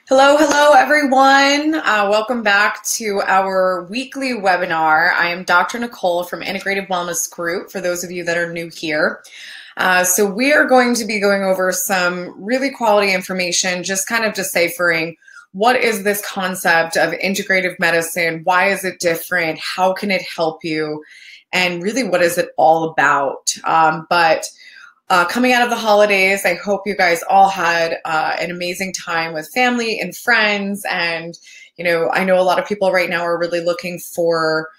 Hello, everyone. Welcome back to our weekly webinar. I am Dr. Nicole from Integrative Wellness Group, for those of you that are new here. So we are going to be going over some really quality information, just kind of deciphering what is this concept of integrative medicine, why is it different, how can it help you, and really what is it all about. Coming out of the holidays, I hope you guys all had an amazing time with family and friends. And, I know a lot of people right now are really looking for,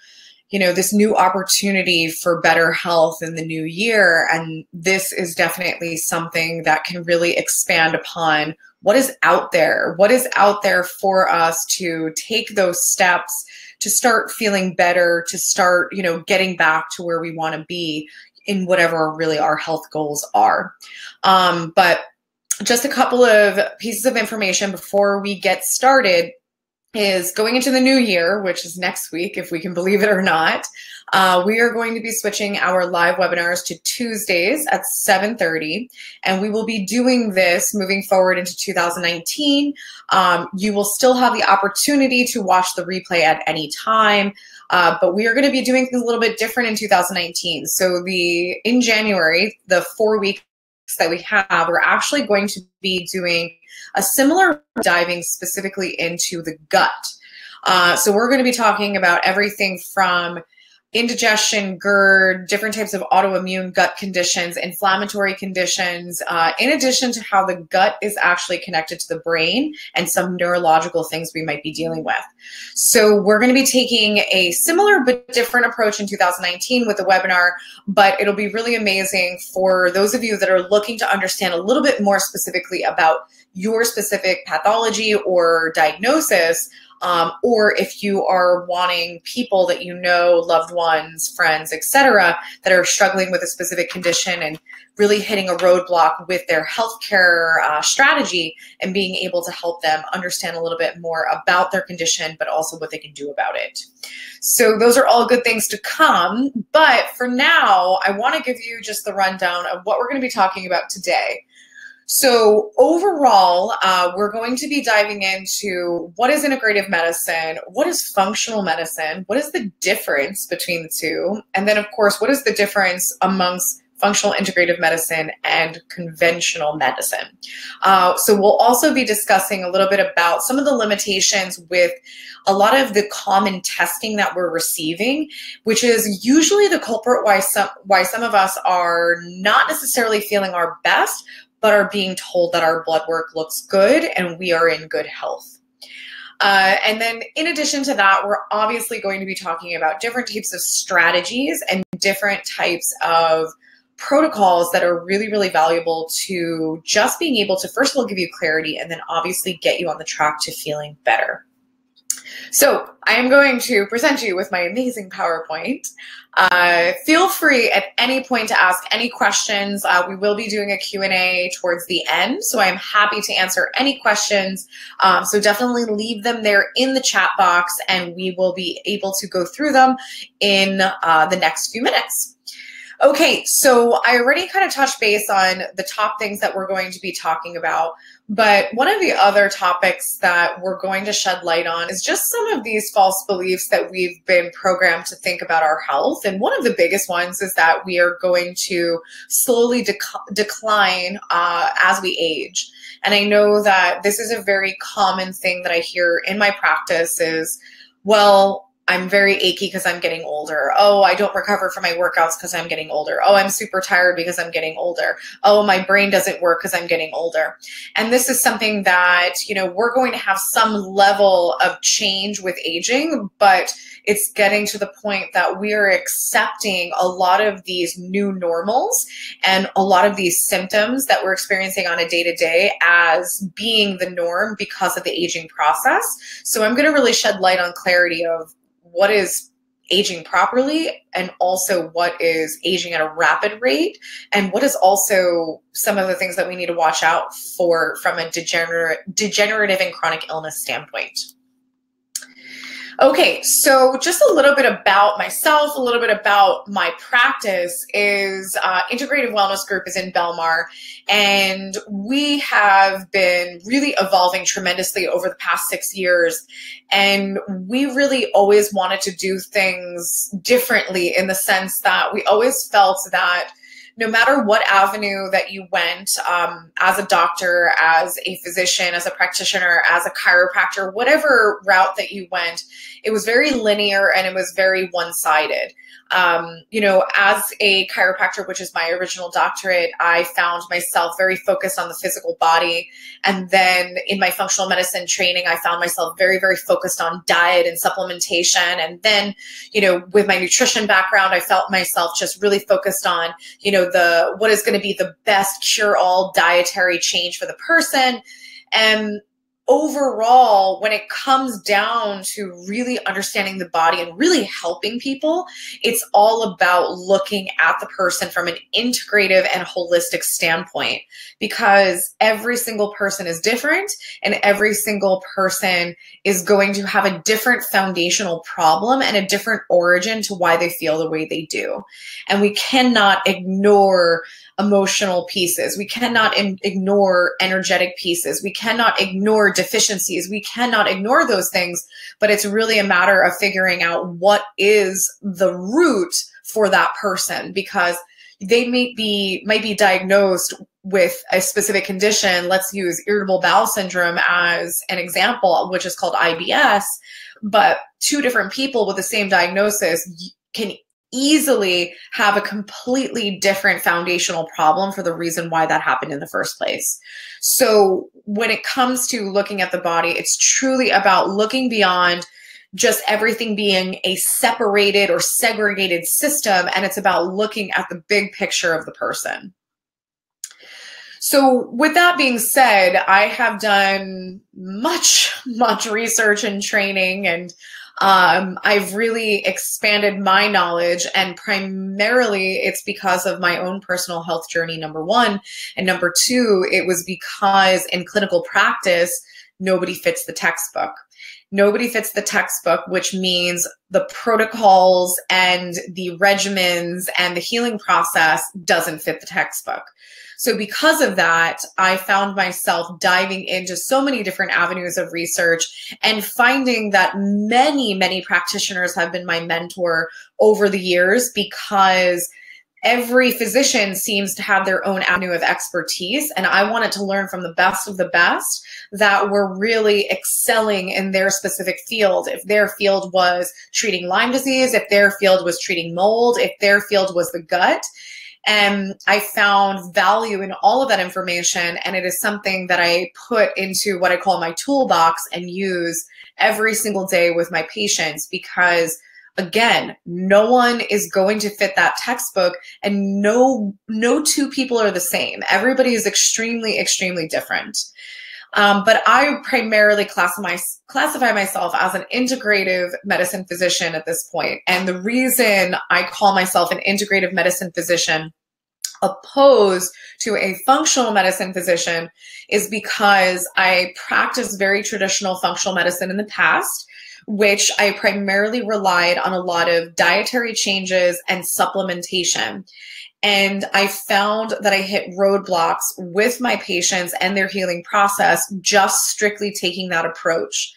this new opportunity for better health in the new year. And this is definitely something that can really expand upon what is out there for us to take those steps to start feeling better, to start, getting back to where we want to be in whatever really our health goals are. But just a couple of pieces of information before we get started is going into the new year, which is next week, if we can believe it or not. We are going to be switching our live webinars to Tuesdays at 7:30, and we will be doing this moving forward into 2019. You will still have the opportunity to watch the replay at any time. But we are going to be doing things a little bit different in 2019. So in January, the 4 weeks that we have, we're actually going to be doing a similar diving specifically into the gut. So we're going to be talking about everything from indigestion, GERD, different types of autoimmune gut conditions, inflammatory conditions, in addition to how the gut is actually connected to the brain and some neurological things we might be dealing with. So we're going to be taking a similar but different approach in 2019 with the webinar, but it'll be really amazing for those of you that are looking to understand a little bit more specifically about your specific pathology or diagnosis. Or if you are wanting people that loved ones, friends, etc., that are struggling with a specific condition and really hitting a roadblock with their healthcare strategy and being able to help them understand a little bit more about their condition, but also what they can do about it. So those are all good things to come. But for now, I want to give you just the rundown of what we're going to be talking about today. So overall, we're going to be diving into what is integrative medicine, what is functional medicine, what is the difference between the two, and then, of course, what is the difference amongst functional integrative medicine and conventional medicine. So we'll also be discussing a little bit about some of the limitations with a lot of the common testing that we're receiving, which is usually the culprit why some of us are not necessarily feeling our best, but are being told that our blood work looks good and we are in good health. And then in addition to that, we're obviously going to be talking about different types of strategies and different types of protocols that are really, really valuable to just being able to, first of all, give you clarity and then obviously get you on the track to feeling better. So I am going to present you with my amazing PowerPoint. Feel free at any point to ask any questions. We will be doing a Q&A towards the end, so I am happy to answer any questions. So definitely leave them there in the chat box, and we will be able to go through them in the next few minutes. Okay, so I already kind of touched base on the top things that we're going to be talking about, but one of the other topics that we're going to shed light on is just some of these false beliefs that we've been programmed to think about our health. And one of the biggest ones is that we are going to slowly decline as we age. And I know that this is a very common thing that I hear in my practice is, well, I'm very achy because I'm getting older. Oh, I don't recover from my workouts because I'm getting older. Oh, I'm super tired because I'm getting older. Oh, my brain doesn't work because I'm getting older. And this is something that, we're going to have some level of change with aging, but it's getting to the point that we are accepting a lot of these new normals and a lot of these symptoms that we're experiencing on a day-to-day as being the norm because of the aging process. So I'm going to really shed light on clarity of what is aging properly and also what is aging at a rapid rate and what is also some of the things that we need to watch out for from a degenerative and chronic illness standpoint. Okay, so just a little bit about myself, a little bit about my practice is Integrative Wellness Group is in Belmar, and we have been really evolving tremendously over the past 6 years. And we really always wanted to do things differently in the sense that we always felt that no matter what avenue that you went, as a doctor, as a physician, as a practitioner, as a chiropractor, whatever route that you went, it was very linear and it was very one-sided. As a chiropractor, which is my original doctorate, I found myself very focused on the physical body. And then in my functional medicine training, I found myself very, very focused on diet and supplementation. And then, with my nutrition background, I felt myself just really focused on, what is going to be the best cure-all dietary change for the person. And overall, when it comes down to really understanding the body and really helping people, it's all about looking at the person from an integrative and holistic standpoint, because every single person is different and every single person is going to have a different foundational problem and a different origin to why they feel the way they do. And we cannot ignore emotional pieces. We cannot ignore energetic pieces. We cannot ignore deficiencies. We cannot ignore those things, but it's really a matter of figuring out what is the root for that person, because they might be diagnosed with a specific condition. Let's use irritable bowel syndrome as an example, which is called IBS, but two different people with the same diagnosis can easily have a completely different foundational problem for the reason why that happened in the first place. So when it comes to looking at the body, it's truly about looking beyond just everything being a separated or segregated system, and it's about looking at the big picture of the person. So with that being said, I have done much research and training, and I've really expanded my knowledge, and primarily it's because of my own personal health journey, number one. And number two, it was because in clinical practice, nobody fits the textbook. Nobody fits the textbook, which means the protocols and the regimens and the healing process doesn't fit the textbook. So because of that, I found myself diving into so many different avenues of research and finding that many practitioners have been my mentor over the years, because every physician seems to have their own avenue of expertise. And I wanted to learn from the best of the best that were really excelling in their specific field. If their field was treating Lyme disease, if their field was treating mold, if their field was the gut. And I found value in all of that information, and it is something that I put into what I call my toolbox and use every single day with my patients, because again, no one is going to fit that textbook, and no two people are the same. Everybody is extremely different. But I primarily classify myself as an integrative medicine physician at this point. And the reason I call myself an integrative medicine physician opposed to a functional medicine physician is because I practiced very traditional functional medicine in the past, which I primarily relied on a lot of dietary changes and supplementation. And I found that I hit roadblocks with my patients and their healing process just strictly taking that approach.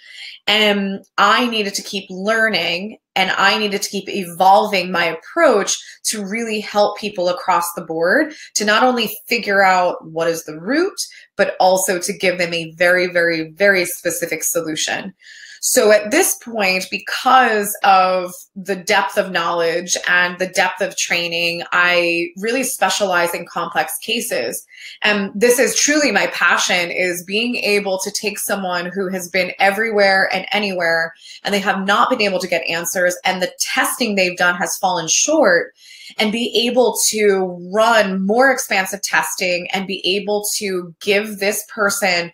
And I needed to keep learning, and I needed to keep evolving my approach to really help people across the board to not only figure out what is the root, but also to give them a very specific solution. So at this point, because of the depth of knowledge and the depth of training, I really specialize in complex cases. And this is truly my passion, is being able to take someone who has been everywhere and anywhere, and they have not been able to get answers, and the testing they've done has fallen short, and be able to run more expansive testing and be able to give this person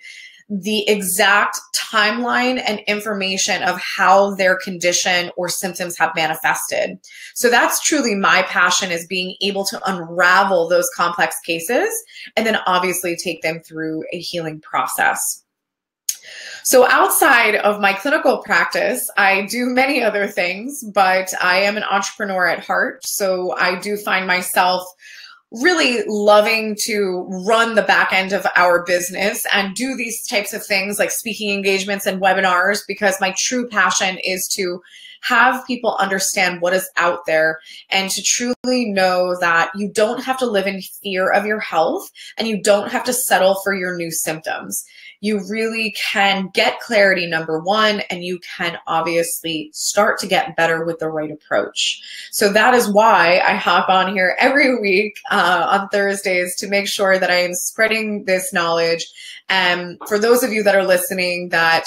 the exact timeline and information of how their condition or symptoms have manifested. So that's truly my passion, is being able to unravel those complex cases and then obviously take them through a healing process. So outside of my clinical practice, I do many other things, but I am an entrepreneur at heart. So I do find myself really loving to run the back end of our business and do these types of things like speaking engagements and webinars, because my true passion is to have people understand what is out there and to truly know that you don't have to live in fear of your health and you don't have to settle for your new symptoms. You really can get clarity, number one, and you can obviously start to get better with the right approach. So that is why I hop on here every week on Thursdays to make sure that I am spreading this knowledge. And for those of you that are listening that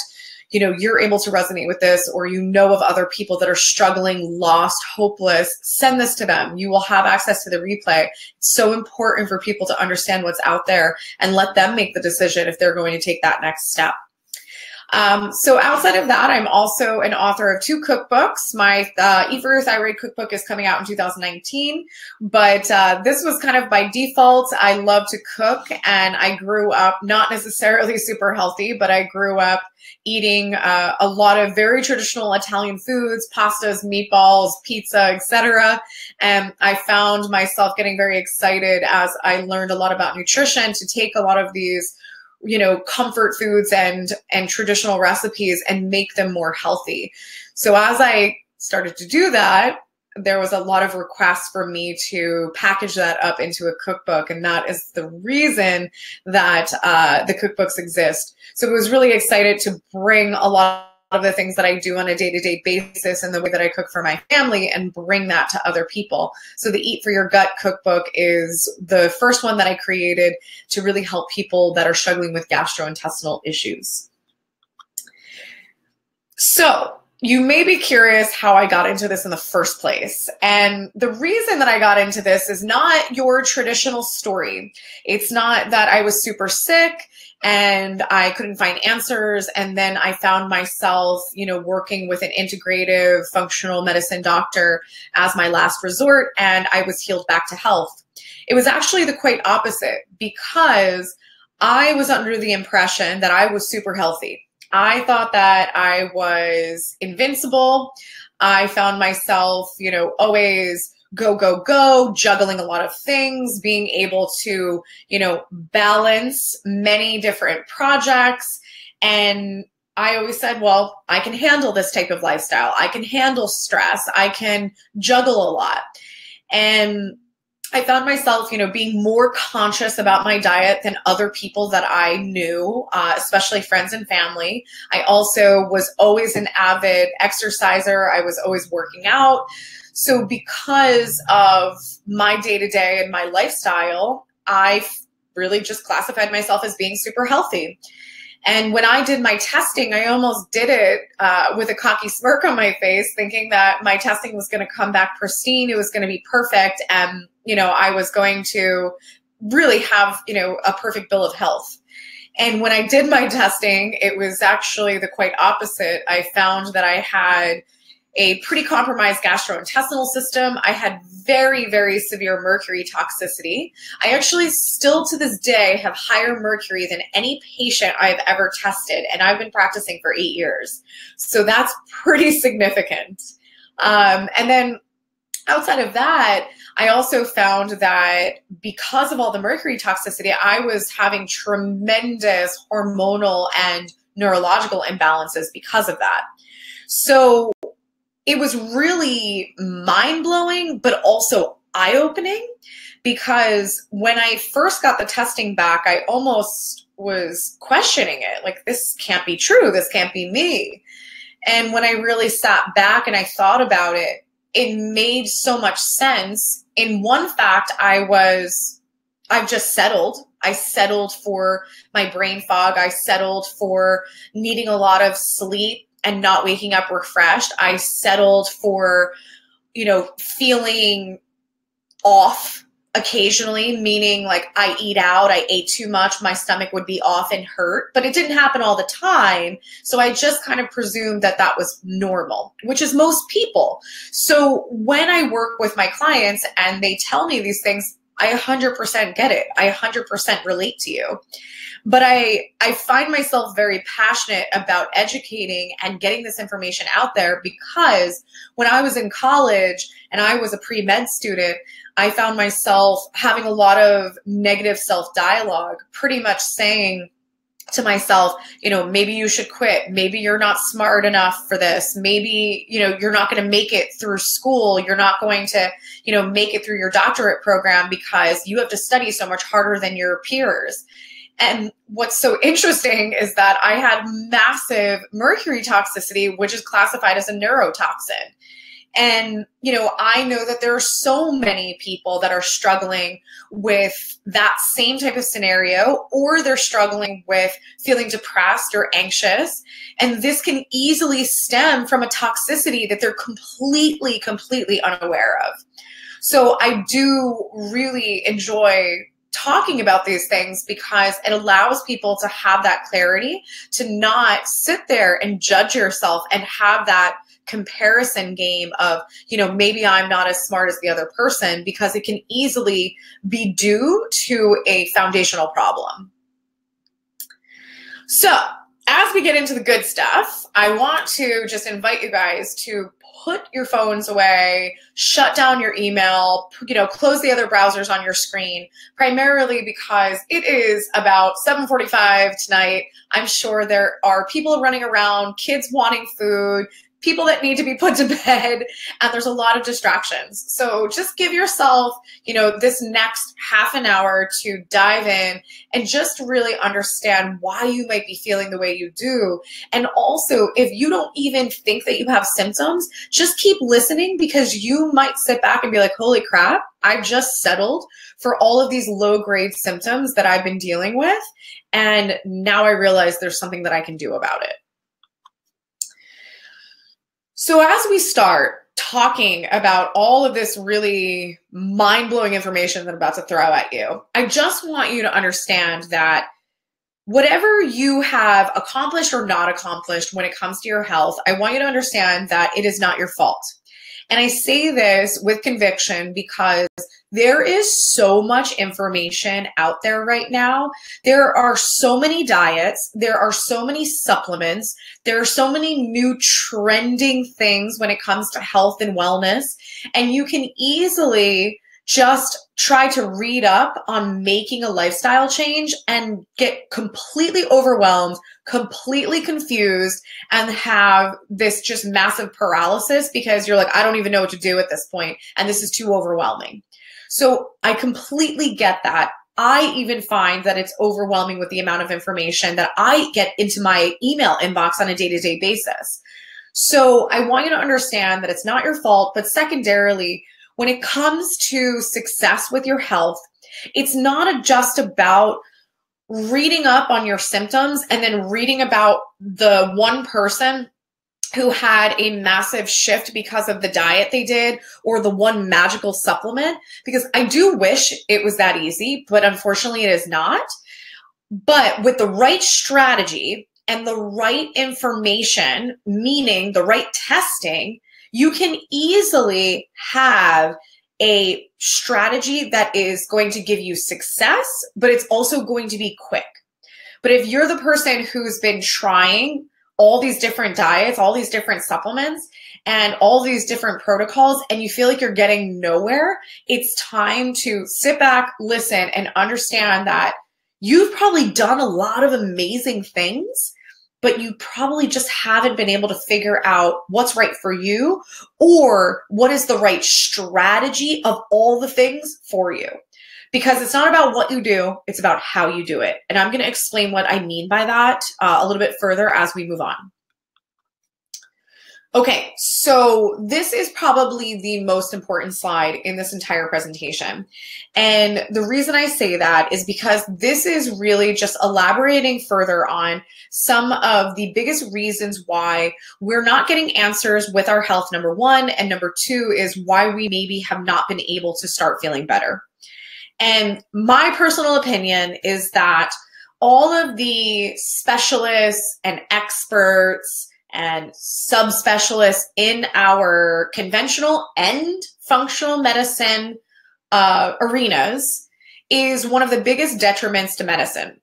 you're able to resonate with this, or you know of other people that are struggling, lost, hopeless, send this to them. You will have access to the replay. It's so important for people to understand what's out there and let them make the decision if they're going to take that next step. So outside of that, I'm also an author of 2 cookbooks. My Eat for Your Thyroid cookbook is coming out in 2019, but this was kind of by default. I love to cook, and I grew up not necessarily super healthy, but I grew up eating a lot of very traditional Italian foods, pastas, meatballs, pizza, etc. And I found myself getting very excited as I learned a lot about nutrition to take a lot of these comfort foods and traditional recipes and make them more healthy. So as I started to do that, there was a lot of requests for me to package that up into a cookbook. And that is the reason that the cookbooks exist. So I was really excited to bring a lot of the things that I do on a day-to-day basis and the way that I cook for my family and bring that to other people. So the Eat for Your Gut cookbook is the first one that I created to really help people that are struggling with gastrointestinal issues. So you may be curious how I got into this in the first place. And the reason that I got into this is not your traditional story. It's not that I was super sick and I couldn't find answers. And then I found myself, working with an integrative functional medicine doctor as my last resort, and I was healed back to health. It was actually the quite opposite, because I was under the impression that I was super healthy. I thought that I was invincible. I found myself, always go, juggling a lot of things, being able to, balance many different projects. And I always said, well, I can handle this type of lifestyle. I can handle stress. I can juggle a lot. And I found myself, being more conscious about my diet than other people that I knew, especially friends and family. I also was always an avid exerciser. I was always working out. So because of my day-to-day and my lifestyle, I really just classified myself as being super healthy. And when I did my testing, I almost did it with a cocky smirk on my face, thinking that my testing was going to come back pristine. It was going to be perfect. And, I was going to really have, a perfect bill of health. And when I did my testing, it was actually the quite opposite. I found that I had a pretty compromised gastrointestinal system. I had very, very severe mercury toxicity. I actually still to this day have higher mercury than any patient I've ever tested, and I've been practicing for 8 years. So that's pretty significant. And then outside of that, I also found that because of all the mercury toxicity, I was having tremendous hormonal and neurological imbalances because of that. So it was really mind-blowing, but also eye-opening, because when I first got the testing back, I almost was questioning it. Like, this can't be true. This can't be me. And when I really sat back and I thought about it, it made so much sense. In one fact, I've just settled. I settled for my brain fog. I settled for needing a lot of sleep and not waking up refreshed. I settled for, feeling off occasionally, meaning like I eat out, I ate too much, my stomach would be off and hurt, but it didn't happen all the time. So I just kind of presumed that that was normal, which is most people. So when I work with my clients and they tell me these things, I 100% get it. I 100% relate to you. But I find myself very passionate about educating and getting this information out there, because when I was in college and I was a pre-med student, I found myself having a lot of negative self-dialogue, pretty much saying to myself, you know, maybe you should quit. Maybe you're not smart enough for this. Maybe, you know, you're not going to make it through school. You're not going to, you know, make it through your doctorate program because you have to study so much harder than your peers. And what's so interesting is that I had massive mercury toxicity, which is classified as a neurotoxin. And, you know, I know that there are so many people that are struggling with that same type of scenario, or they're struggling with feeling depressed or anxious. And this can easily stem from a toxicity that they're completely unaware of. So I do really enjoy talking about these things, because it allows people to have that clarity, to not sit there and judge yourself and have that comparison game of, you know, maybe I'm not as smart as the other person, because it can easily be due to a foundational problem. So as we get into the good stuff, I want to just invite you guys to put your phones away, shut down your email, you know, close the other browsers on your screen, primarily because it is about 7:45 tonight. I'm sure there are people running around, kids wanting food, people that need to be put to bed, and there's a lot of distractions. So just give yourself, you know, this next half an hour to dive in and just really understand why you might be feeling the way you do. And also, if you don't even think that you have symptoms, just keep listening, because you might sit back and be like, holy crap, I just settled for all of these low-grade symptoms that I've been dealing with, and now I realize there's something that I can do about it. So as we start talking about all of this really mind-blowing information that I'm about to throw at you, I just want you to understand that whatever you have accomplished or not accomplished when it comes to your health, I want you to understand that it is not your fault. And I say this with conviction because there is so much information out there right now. There are so many diets. There are so many supplements. There are so many new trending things when it comes to health and wellness. And you can easily just try to read up on making a lifestyle change and get completely overwhelmed, completely confused, and have this just massive paralysis because you're like, I don't even know what to do at this point, and this is too overwhelming. So I completely get that. I even find that it's overwhelming with the amount of information that I get into my email inbox on a day-to-day basis. So I want you to understand that it's not your fault, but secondarily, when it comes to success with your health, it's not just about reading up on your symptoms and then reading about the one person who had a massive shift because of the diet they did or the one magical supplement, because I do wish it was that easy, but unfortunately it is not. But with the right strategy and the right information, meaning the right testing, you can easily have a strategy that is going to give you success, but it's also going to be quick. But if you're the person who's been trying all these different diets, all these different supplements, and all these different protocols, and you feel like you're getting nowhere, it's time to sit back, listen, and understand that you've probably done a lot of amazing things, but you probably just haven't been able to figure out what's right for you or what is the right strategy of all the things for you. Because it's not about what you do, it's about how you do it. And I'm going to explain what I mean by that a little bit further as we move on. Okay, so this is probably the most important slide in this entire presentation. And the reason I say that is because this is really just elaborating further on some of the biggest reasons why we're not getting answers with our health, number one, and number two is why we maybe have not been able to start feeling better. And my personal opinion is that all of the specialists and experts and subspecialists in our conventional and functional medicine arenas is one of the biggest detriments to medicine.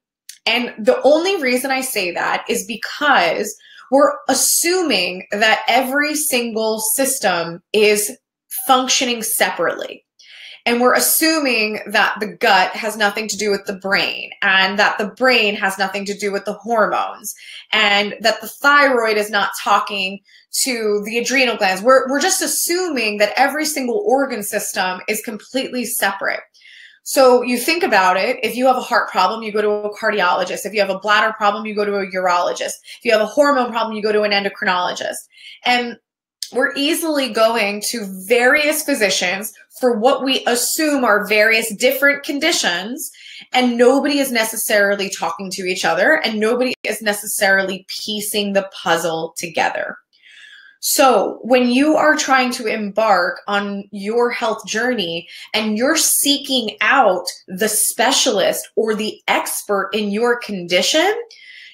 And the only reason I say that is because we're assuming that every single system is functioning separately. And we're assuming that the gut has nothing to do with the brain, and that the brain has nothing to do with the hormones, and that the thyroid is not talking to the adrenal glands. We're just assuming that every single organ system is completely separate. So you think about it, if you have a heart problem, you go to a cardiologist. If you have a bladder problem, you go to a urologist. If you have a hormone problem, you go to an endocrinologist. And we're easily going to various physicians for what we assume are various different conditions, and nobody is necessarily talking to each other, and nobody is necessarily piecing the puzzle together. So when you are trying to embark on your health journey and you're seeking out the specialist or the expert in your condition,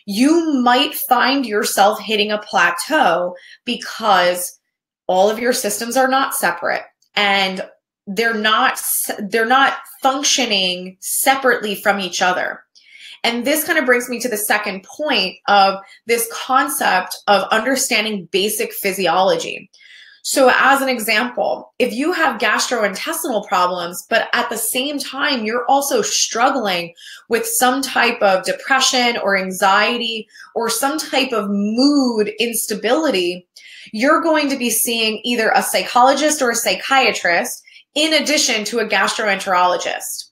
you might find yourself hitting a plateau because all of your systems are not separate, and they're not functioning separately from each other. And this kind of brings me to the second point of this concept of understanding basic physiology. So as an example, if you have gastrointestinal problems, but at the same time, you're also struggling with some type of depression or anxiety or some type of mood instability, you're going to be seeing either a psychologist or a psychiatrist in addition to a gastroenterologist.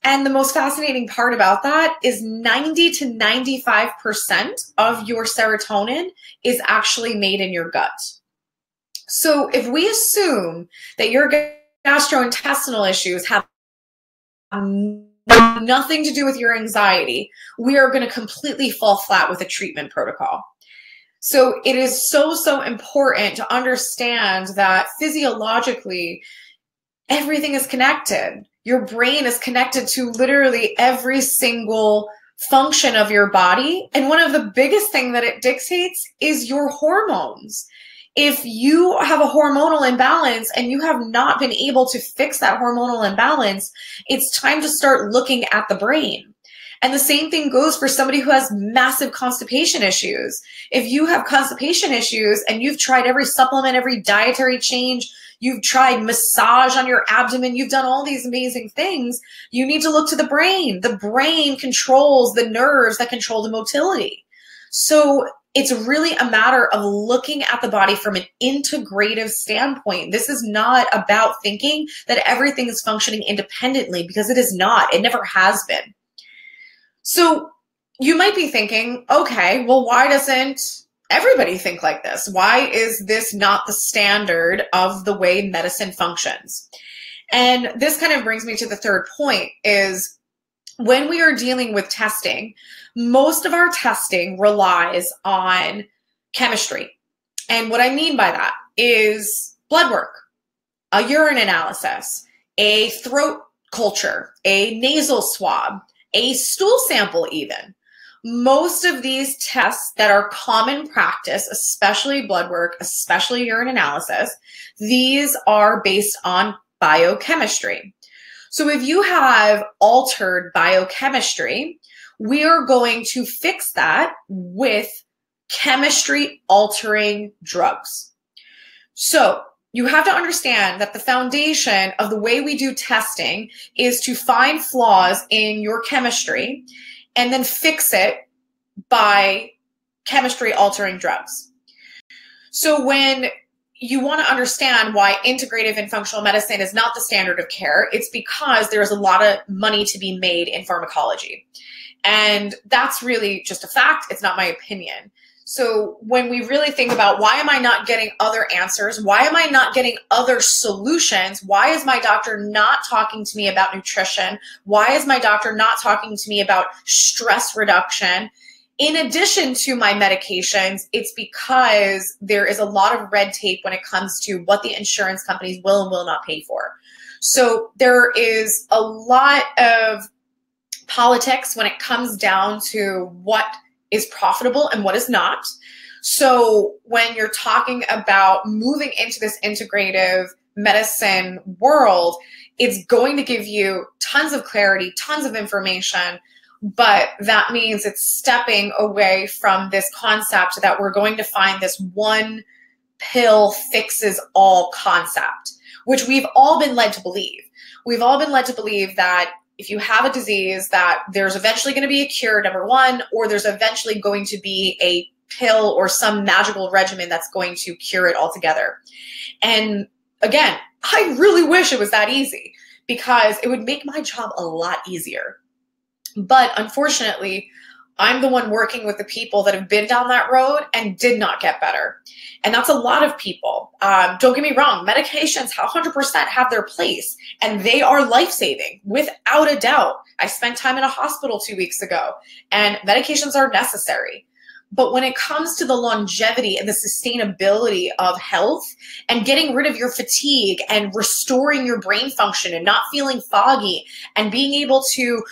And the most fascinating part about that is 90 to 95% of your serotonin is actually made in your gut. So if we assume that your gastrointestinal issues have nothing to do with your anxiety, we are going to completely fall flat with a treatment protocol. So it is so important to understand that physiologically, everything is connected. Your brain is connected to literally every single function of your body. And one of the biggest things that it dictates is your hormones. If you have a hormonal imbalance and you have not been able to fix that hormonal imbalance, it's time to start looking at the brain. And the same thing goes for somebody who has massive constipation issues. If you have constipation issues and you've tried every supplement, every dietary change, you've tried massage on your abdomen, you've done all these amazing things, you need to look to the brain. The brain controls the nerves that control the motility. So it's really a matter of looking at the body from an integrative standpoint. This is not about thinking that everything is functioning independently, because it is not. It never has been. So you might be thinking, okay, well, why doesn't everybody think like this? Why is this not the standard of the way medicine functions? And this kind of brings me to the third point is when we are dealing with testing, most of our testing relies on chemistry. And what I mean by that is blood work, a urine analysis, a throat culture, a nasal swab, a stool sample even. Most of these tests that are common practice, especially blood work, especially urine analysis, these are based on biochemistry. So if you have altered biochemistry, we are going to fix that with chemistry altering drugs. So you have to understand that the foundation of the way we do testing is to find flaws in your chemistry and then fix it by chemistry altering drugs. So when you want to understand why integrative and functional medicine is not the standard of care, it's because there's a lot of money to be made in pharmacology. And that's really just a fact. It's not my opinion. So when we really think about why am I not getting other answers? Why am I not getting other solutions? Why is my doctor not talking to me about nutrition? Why is my doctor not talking to me about stress reduction? In addition to my medications, it's because there is a lot of red tape when it comes to what the insurance companies will and will not pay for. So there is a lot of politics when it comes down to what is profitable and what is not. So when you're talking about moving into this integrative medicine world, It's going to give you tons of clarity, tons of information, but that means it's stepping away from this concept that we're going to find this one pill fixes all concept, which we've all been led to believe. We've all been led to believe that if you have a disease, that there's eventually going to be a cure, number one, or there's eventually going to be a pill or some magical regimen that's going to cure it altogether. And again, I really wish it was that easy, because it would make my job a lot easier. But unfortunately, I'm the one working with the people that have been down that road and did not get better. And that's a lot of people. Don't get me wrong, medications 100% have their place, and they are life-saving without a doubt. I spent time in a hospital 2 weeks ago, and medications are necessary. But when it comes to the longevity and the sustainability of health and getting rid of your fatigue and restoring your brain function and not feeling foggy and being able to,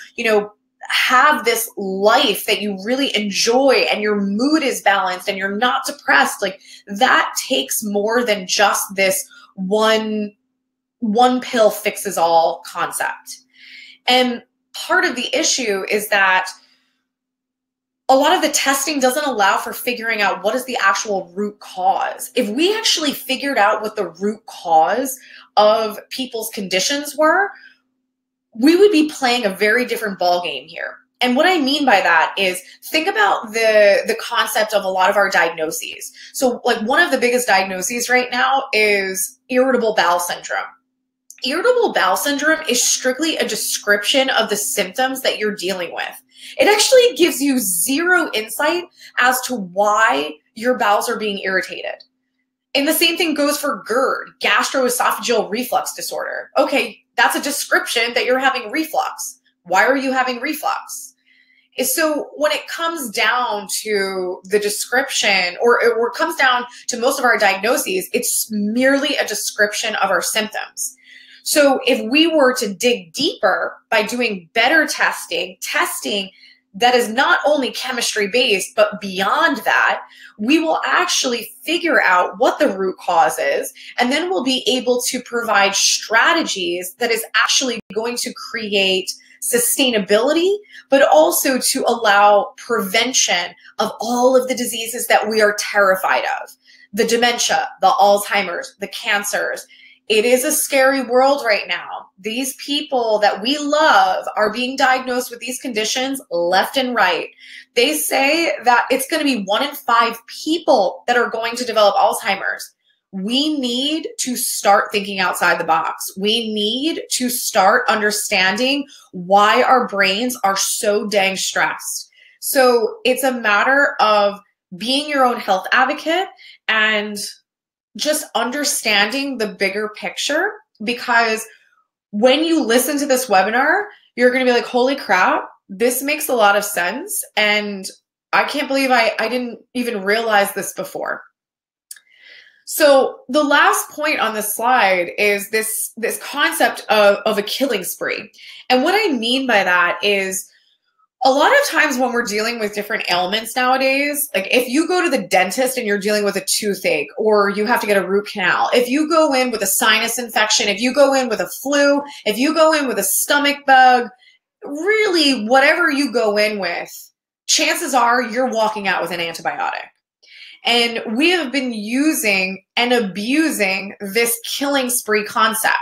have this life that you really enjoy and your mood is balanced and you're not depressed, like that takes more than just this one pill fixes all concept. And part of the issue is that a lot of the testing doesn't allow for figuring out what is the actual root cause. If we actually figured out what the root cause of people's conditions were, we would be playing a very different ballgame here. And what I mean by that is, think about the concept of a lot of our diagnoses. So like one of the biggest diagnoses right now is irritable bowel syndrome. Irritable bowel syndrome is strictly a description of the symptoms that you're dealing with. It actually gives you zero insight as to why your bowels are being irritated. And the same thing goes for GERD, gastroesophageal reflux disorder. Okay, that's a description that you're having reflux. Why are you having reflux? So when it comes down to the description, or it comes down to most of our diagnoses, it's merely a description of our symptoms. So if we were to dig deeper by doing better testing that is not only chemistry based, but beyond that, we will actually figure out what the root cause is, and then we'll be able to provide strategies that is actually going to create sustainability, but also to allow prevention of all of the diseases that we are terrified of. The dementia, the Alzheimer's, the cancers. It is a scary world right now. These people that we love are being diagnosed with these conditions left and right. They say that it's going to be 1 in 5 people that are going to develop Alzheimer's. We need to start thinking outside the box. We need to start understanding why our brains are so dang stressed. So it's a matter of being your own health advocate and just understanding the bigger picture, because when you listen to this webinar, you're going to be like, holy crap, this makes a lot of sense. And I can't believe I didn't even realize this before. So the last point on this slide is this concept of a killing spree. And what I mean by that is, a lot of times when we're dealing with different ailments nowadays, like if you go to the dentist and you're dealing with a toothache, or you have to get a root canal, if you go in with a sinus infection, if you go in with a flu, if you go in with a stomach bug, really whatever you go in with, chances are you're walking out with an antibiotic. And we have been using and abusing this killing spree concept.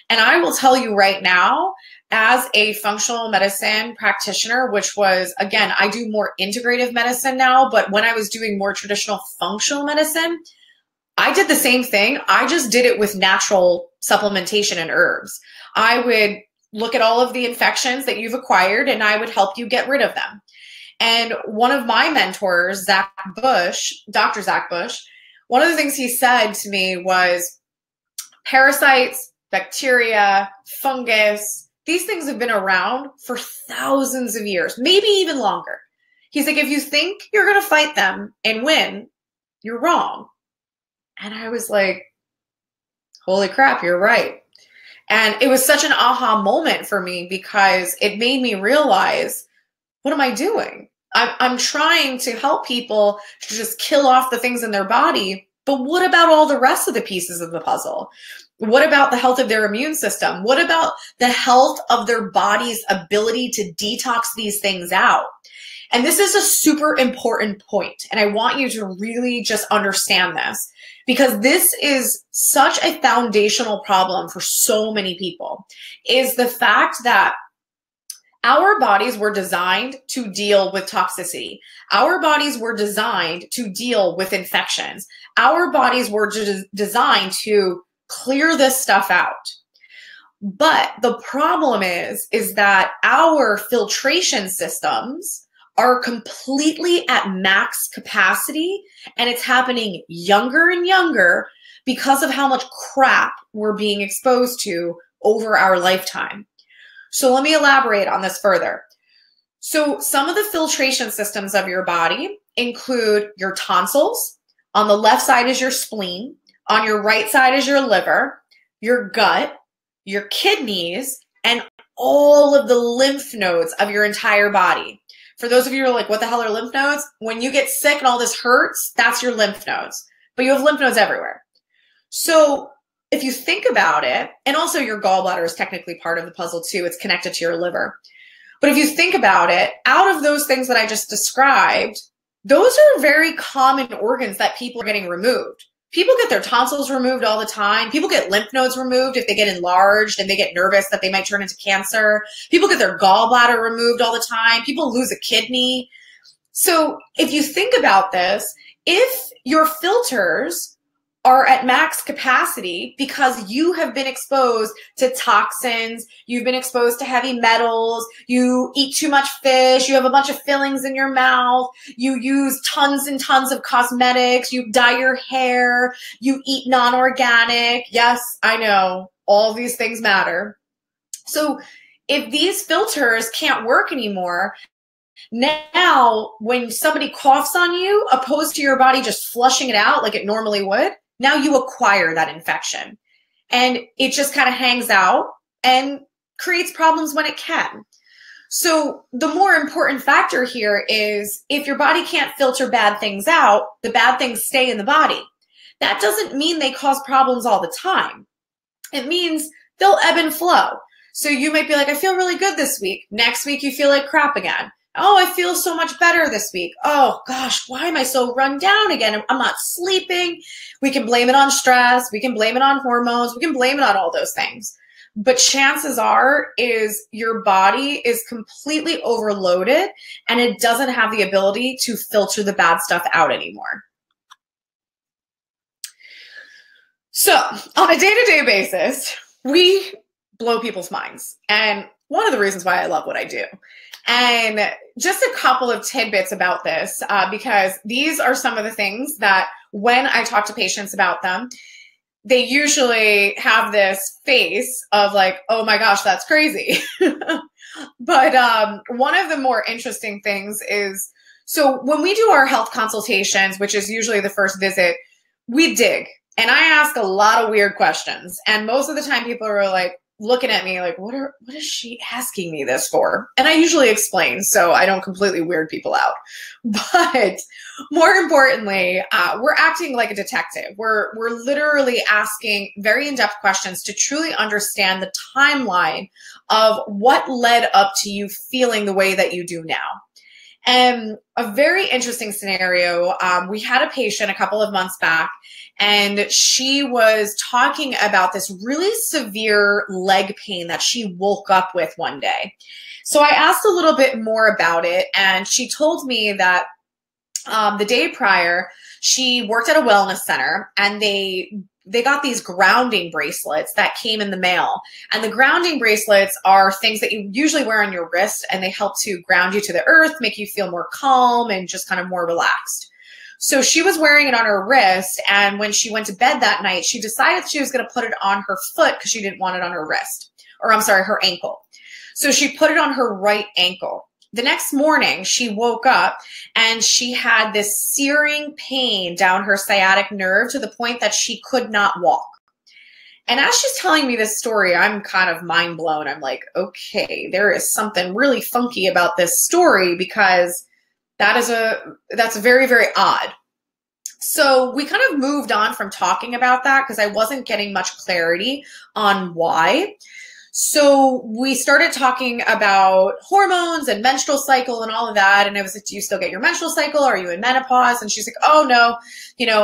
And I will tell you right now, as a functional medicine practitioner, which was, again, I do more integrative medicine now, but when I was doing more traditional functional medicine, I did the same thing. I just did it with natural supplementation and herbs. I would look at all of the infections that you've acquired and I would help you get rid of them. And one of my mentors, Dr. Zach Bush, one of the things he said to me was, parasites, bacteria, fungus, these things have been around for thousands of years, maybe even longer. He's like, if you think you're going to fight them and win, you're wrong. And I was like, holy crap, you're right. And it was such an aha moment for me, because it made me realize, what am I doing? I'm trying to help people to just kill off the things in their body But what about all the rest of the pieces of the puzzle? What about the health of their immune system? What about the health of their body's ability to detox these things out? And this is a super important point, and I want you to really just understand this, because this is such a foundational problem for so many people, is the fact that our bodies were designed to deal with toxicity. Our bodies were designed to deal with infections. Our bodies were designed to clear this stuff out. But the problem is that our filtration systems are completely at max capacity, and it's happening younger and younger because of how much crap we're being exposed to over our lifetime. So let me elaborate on this further. So some of the filtration systems of your body include your tonsils. On the left side is your spleen. On your right side is your liver, your gut, your kidneys, and all of the lymph nodes of your entire body. For those of you who are like, what the hell are lymph nodes? When you get sick and all this hurts, that's your lymph nodes. But you have lymph nodes everywhere. So if you think about it, and also your gallbladder is technically part of the puzzle too. It's connected to your liver. But if you think about it, out of those things that I just described, those are very common organs that people are getting removed. People get their tonsils removed all the time. People get lymph nodes removed if they get enlarged and they get nervous that they might turn into cancer. People get their gallbladder removed all the time. People lose a kidney. So if you think about this, if your filters are at max capacity because you have been exposed to toxins, you've been exposed to heavy metals, you eat too much fish, you have a bunch of fillings in your mouth, you use tons and tons of cosmetics, you dye your hair, you eat non-organic. Yes, I know, all these things matter. So if these filters can't work anymore, now when somebody coughs on you, opposed to your body just flushing it out like it normally would, now you acquire that infection, and it just kind of hangs out and creates problems when it can. So the more important factor here is if your body can't filter bad things out, the bad things stay in the body. That doesn't mean they cause problems all the time. It means they'll ebb and flow. So you might be like, I feel really good this week. Next week, you feel like crap again. Oh, I feel so much better this week. Oh gosh, why am I so run down again? I'm not sleeping. We can blame it on stress. We can blame it on hormones. We can blame it on all those things. But chances are is your body is completely overloaded and it doesn't have the ability to filter the bad stuff out anymore. So on a day-to-day basis, we blow people's minds. And one of the reasons why I love what I do. And just a couple of tidbits about this, because these are some of the things that when I talk to patients about them, they usually have this face of like, oh my gosh, that's crazy. But one of the more interesting things is, so when we do our health consultations, which is usually the first visit, we dig. And I ask a lot of weird questions. And most of the time people are like, looking at me like, what is she asking me this for? And I usually explain so I don't completely weird people out. But more importantly, we're acting like a detective. We're literally asking very in-depth questions to truly understand the timeline of what led up to you feeling the way that you do now. And a very interesting scenario, we had a patient a couple of months back, and she was talking about this really severe leg pain that she woke up with one day. So I asked a little bit more about it, and she told me that the day prior, she worked at a wellness center, and they got these grounding bracelets that came in the mail. And the grounding bracelets are things that you usually wear on your wrist, and they help to ground you to the earth, make you feel more calm and just kind of more relaxed. So she was wearing it on her wrist, and when she went to bed that night, she decided she was going to put it on her foot because she didn't want it on her wrist, or I'm sorry, her ankle. So she put it on her right ankle. The next morning, she woke up and she had this searing pain down her sciatic nerve to the point that she could not walk. And as she's telling me this story, I'm kind of mind blown. I'm like, okay, there is something really funky about this story, because that's very, very odd. So we kind of moved on from talking about that because I wasn't getting much clarity on why. So we started talking about hormones and menstrual cycle and all of that. And I was like, do you still get your menstrual cycle? Are you in menopause? And she's like, oh no,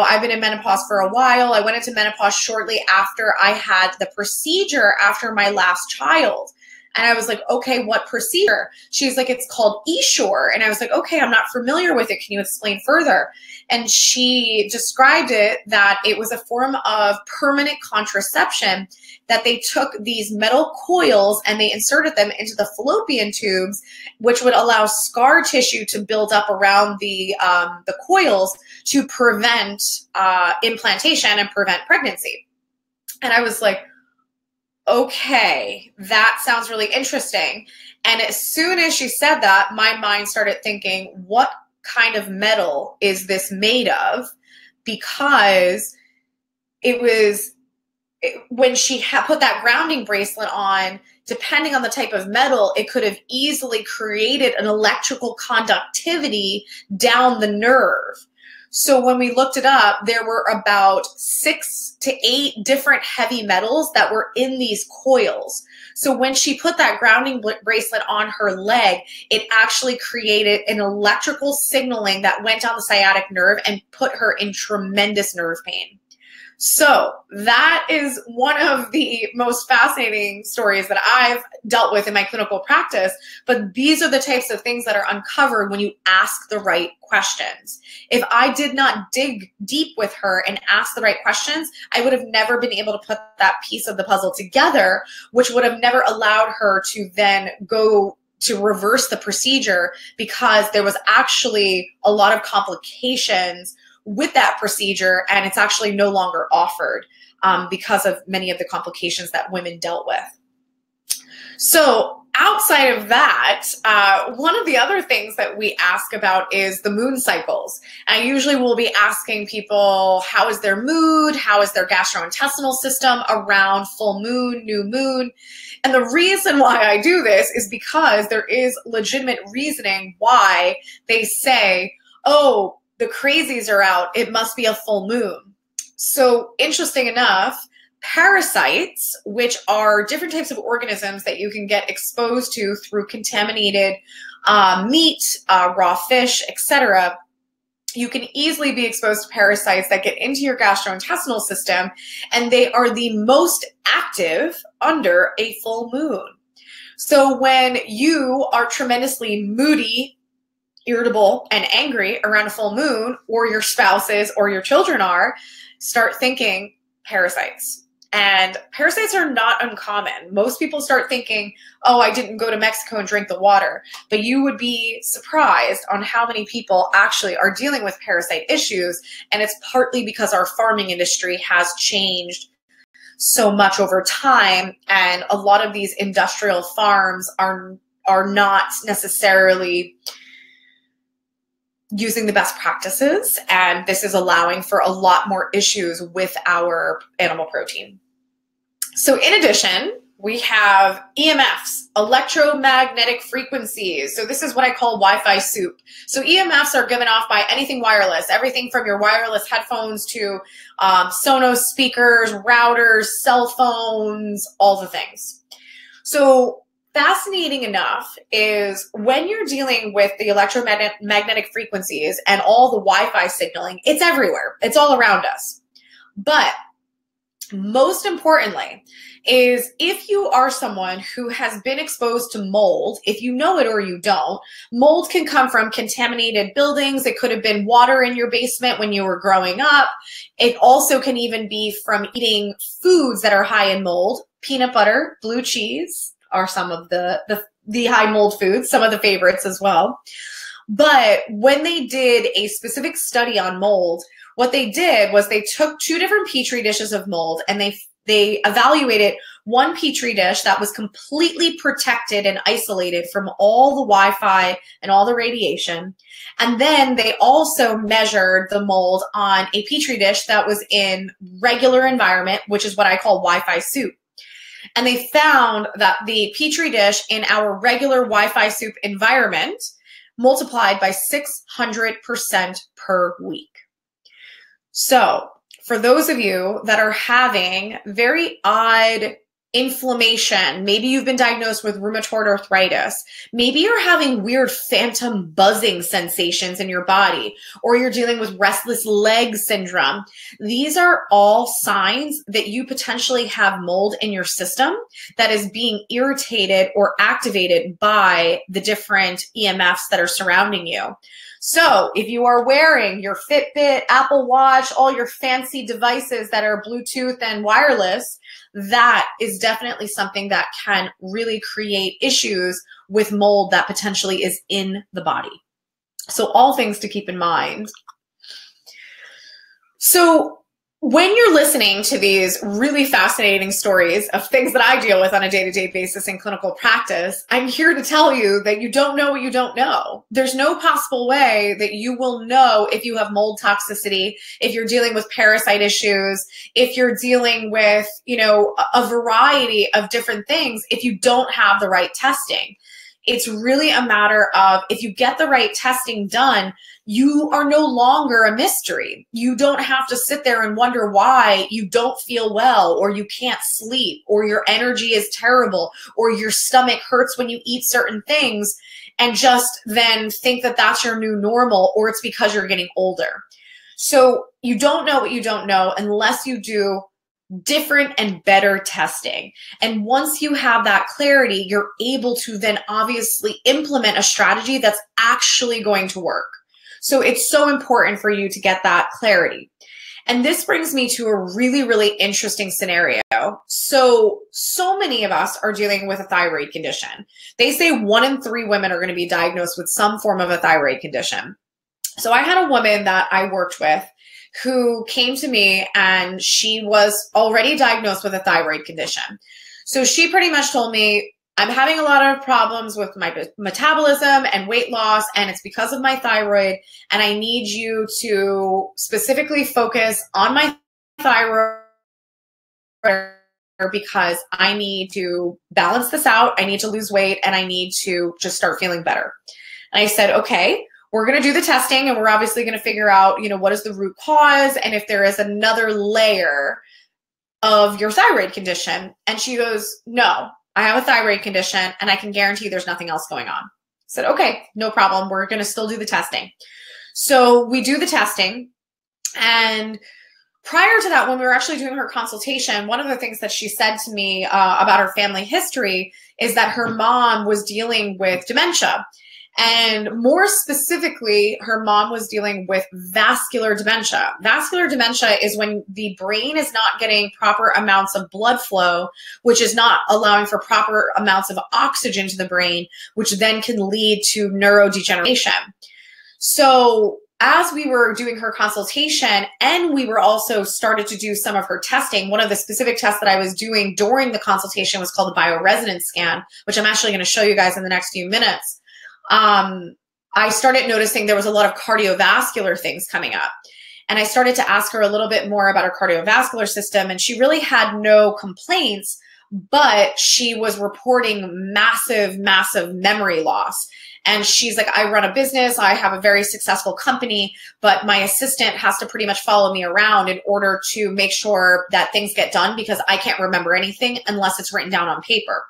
I've been in menopause for a while. I went into menopause shortly after I had the procedure after my last child. And I was like, okay, what procedure? She's like, it's called Essure. And I was like, okay, I'm not familiar with it. Can you explain further? And she described it that it was a form of permanent contraception, that they took these metal coils and they inserted them into the fallopian tubes, which would allow scar tissue to build up around the coils to prevent implantation and prevent pregnancy. And I was like, okay, that sounds really interesting. And as soon as she said that, my mind started thinking, what kind of metal is this made of? Because when she put that grounding bracelet on, depending on the type of metal, it could have easily created an electrical conductivity down the nerve. So when we looked it up, there were about 6 to 8 different heavy metals that were in these coils. So when she put that grounding bracelet on her leg, it actually created an electrical signaling that went down the sciatic nerve and put her in tremendous nerve pain. So that is one of the most fascinating stories that I've dealt with in my clinical practice. But these are the types of things that are uncovered when you ask the right questions. If I did not dig deep with her and ask the right questions, I would have never been able to put that piece of the puzzle together, which would have never allowed her to then go to reverse the procedure, because there was actually a lot of complications with that procedure, and it's actually no longer offered because of many of the complications that women dealt with. So outside of that, one of the other things that we ask about is the moon cycles. And I usually will be asking people, how is their mood? How is their gastrointestinal system around full moon, new moon? And the reason why I do this is because there is legitimate reasoning why they say, oh, the crazies are out, it must be a full moon. So interesting enough, parasites, which are different types of organisms that you can get exposed to through contaminated meat, raw fish, etc., you can easily be exposed to parasites that get into your gastrointestinal system, and they are the most active under a full moon. So when you are tremendously moody, irritable, and angry around a full moon, or your spouses or your children are, start thinking parasites. And parasites are not uncommon. Most people start thinking, oh, I didn't go to Mexico and drink the water. But you would be surprised on how many people actually are dealing with parasite issues. And it's partly because our farming industry has changed so much over time. And a lot of these industrial farms are not necessarily using the best practices, and this is allowing for a lot more issues with our animal protein. So in addition, we have EMFs, electromagnetic frequencies. So this is what I call Wi-Fi soup. So EMFs are given off by anything wireless, everything from your wireless headphones to Sonos speakers, routers, cell phones, all the things. So fascinating enough is when you're dealing with the electromagnetic frequencies and all the Wi-Fi signaling, it's everywhere. It's all around us. But most importantly is if you are someone who has been exposed to mold, if you know it or you don't, mold can come from contaminated buildings. It could have been water in your basement when you were growing up. It also can even be from eating foods that are high in mold. Peanut butter, blue cheese are some of the high mold foods, some of the favorites as well. But when they did a specific study on mold, what they did was they took 2 different petri dishes of mold, and they evaluated one petri dish that was completely protected and isolated from all the Wi-Fi and all the radiation. And then they also measured the mold on a petri dish that was in regular environment, which is what I call Wi-Fi soup. And they found that the petri dish in our regular Wi-Fi soup environment multiplied by 600% per week. So for those of you that are having very odd inflammation, maybe you've been diagnosed with rheumatoid arthritis, maybe you're having weird phantom buzzing sensations in your body, or you're dealing with restless leg syndrome. These are all signs that you potentially have mold in your system that is being irritated or activated by the different EMFs that are surrounding you. So if you are wearing your Fitbit, Apple Watch, all your fancy devices that are Bluetooth and wireless, that is definitely something that can really create issues with mold that potentially is in the body. So all things to keep in mind. So when you're listening to these really fascinating stories of things that I deal with on a day-to-day basis in clinical practice, I'm here to tell you that you don't know what you don't know. There's no possible way that you will know if you have mold toxicity, if you're dealing with parasite issues, if you're dealing with, a variety of different things if you don't have the right testing. It's really a matter of, if you get the right testing done, you are no longer a mystery. You don't have to sit there and wonder why you don't feel well, or you can't sleep, or your energy is terrible, or your stomach hurts when you eat certain things, and just then think that that's your new normal, or it's because you're getting older. So you don't know what you don't know unless you do different and better testing. And once you have that clarity, you're able to then obviously implement a strategy that's actually going to work. So it's so important for you to get that clarity. And this brings me to a really, really interesting scenario. So many of us are dealing with a thyroid condition. They say 1 in 3 women are going to be diagnosed with some form of a thyroid condition. So I had a woman that I worked with who came to me, and she was already diagnosed with a thyroid condition. So she pretty much told me, I'm having a lot of problems with my metabolism and weight loss, and it's because of my thyroid, and I need you to specifically focus on my thyroid because I need to balance this out, I need to lose weight, and I need to just start feeling better. And I said, okay, we're going to do the testing, and we're obviously going to figure out, what is the root cause, and if there is another layer of your thyroid condition. And she goes, no, I have a thyroid condition, and I can guarantee there's nothing else going on. I said, okay, no problem. We're going to still do the testing. So we do the testing. And prior to that, when we were actually doing her consultation, one of the things that she said to me about her family history is that her mom was dealing with dementia. And more specifically, her mom was dealing with vascular dementia. Vascular dementia is when the brain is not getting proper amounts of blood flow, which is not allowing for proper amounts of oxygen to the brain, which then can lead to neurodegeneration. So as we were doing her consultation, and we were also started to do some of her testing, one of the specific tests that I was doing during the consultation was called the bioresonance scan, which I'm actually going to show you guys in the next few minutes. I started noticing there was a lot of cardiovascular things coming up. And I started to ask her a little bit more about her cardiovascular system, and she really had no complaints, but she was reporting massive, massive memory loss. And she's like, I run a business, I have a very successful company, but my assistant has to pretty much follow me around in order to make sure that things get done, because I can't remember anything unless it's written down on paper.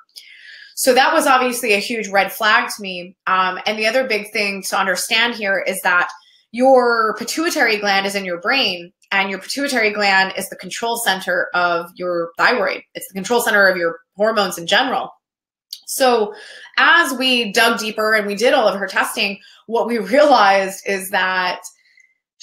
So that was obviously a huge red flag to me. And the other big thing to understand here is that your pituitary gland is in your brain, and your pituitary gland is the control center of your thyroid. It's the control center of your hormones in general. So as we dug deeper and we did all of her testing, what we realized is that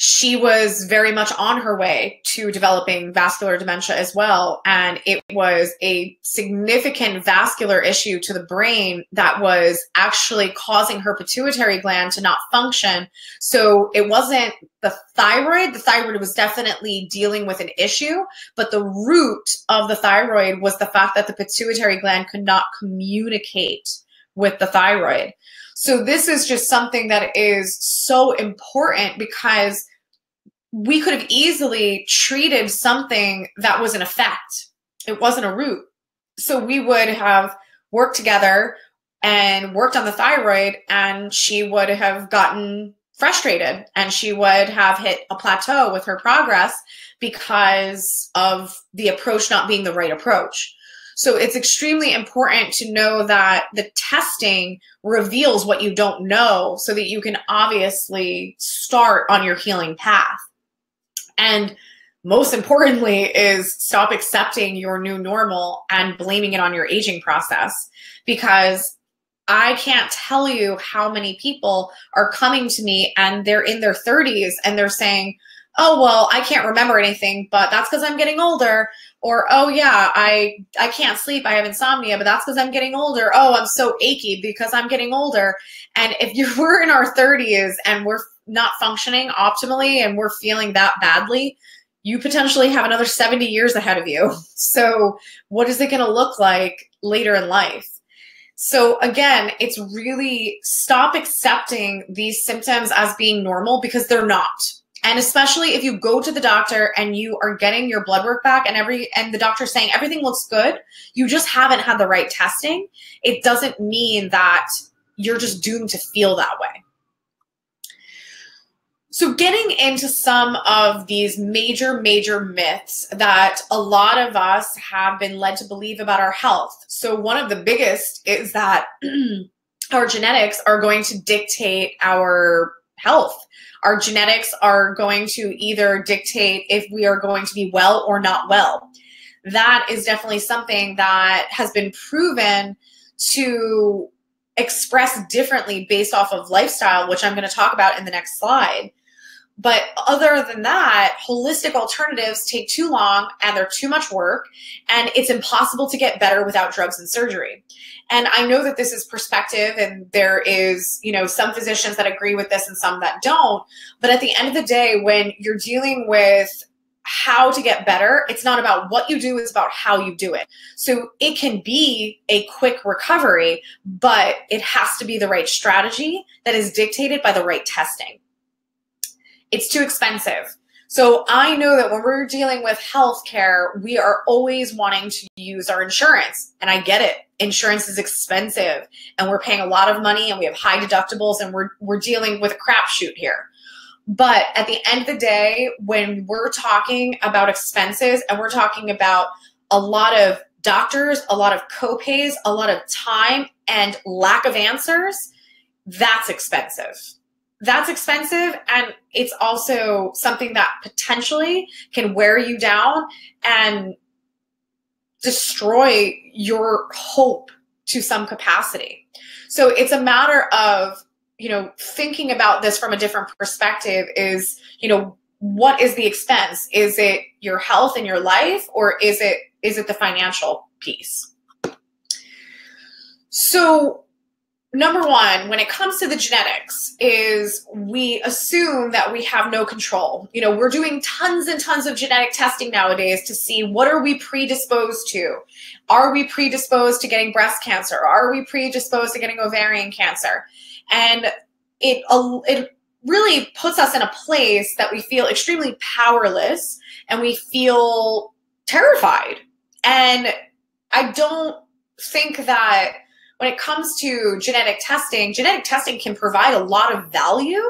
she was very much on her way to developing vascular dementia as well. And it was a significant vascular issue to the brain that was actually causing her pituitary gland to not function. So it wasn't the thyroid. The thyroid was definitely dealing with an issue, but the root of the thyroid was the fact that the pituitary gland could not communicate with the thyroid. So this is just something that is so important, because we could have easily treated something that was an effect. It wasn't a root. So we would have worked together and worked on the thyroid, and she would have gotten frustrated and she would have hit a plateau with her progress because of the approach not being the right approach. So it's extremely important to know that the testing reveals what you don't know so that you can obviously start on your healing path. And most importantly is stop accepting your new normal and blaming it on your aging process, because I can't tell you how many people are coming to me and they're in their 30s and they're saying, oh, well, I can't remember anything, but that's because I'm getting older. Or, oh, yeah, I can't sleep. I have insomnia, but that's because I'm getting older. Oh, I'm so achy because I'm getting older. And if we're in our 30s and we're not functioning optimally and we're feeling that badly, you potentially have another 70 years ahead of you. So what is it going to look like later in life? So again, it's really stop accepting these symptoms as being normal, because they're not. And especially if you go to the doctor and you are getting your blood work back and the doctor's saying everything looks good, you just haven't had the right testing. It doesn't mean that you're just doomed to feel that way. So getting into some of these major myths that a lot of us have been led to believe about our health. So one of the biggest is that our genetics are going to dictate our health. Our genetics are going to either dictate if we are going to be well or not well. That is definitely something that has been proven to express differently based off of lifestyle, which I'm going to talk about in the next slide. But other than that, holistic alternatives take too long and they're too much work, and it's impossible to get better without drugs and surgery. And I know that this is perspective, and there is, some physicians that agree with this and some that don't. But at the end of the day, when you're dealing with how to get better, it's not about what you do, it's about how you do it. So it can be a quick recovery, but it has to be the right strategy that is dictated by the right testing. It's too expensive. So I know that when we're dealing with healthcare, we are always wanting to use our insurance. And I get it. Insurance is expensive and we're paying a lot of money and we have high deductibles and we're dealing with a crapshoot here. But at the end of the day, when we're talking about expenses and we're talking about a lot of doctors, a lot of copays, a lot of time and lack of answers, that's expensive. That's expensive, and it's also something that potentially can wear you down and destroy your hope to some capacity. So it's a matter of, thinking about this from a different perspective is, what is the expense? Is it your health and your life, or is it the financial piece? So number one, when it comes to the genetics, is we assume that we have no control. We're doing tons and tons of genetic testing nowadays to see what are we predisposed to. Are we predisposed to getting breast cancer? Are we predisposed to getting ovarian cancer? And it really puts us in a place that we feel extremely powerless and we feel terrified. And I don't think that when it comes to genetic testing can provide a lot of value,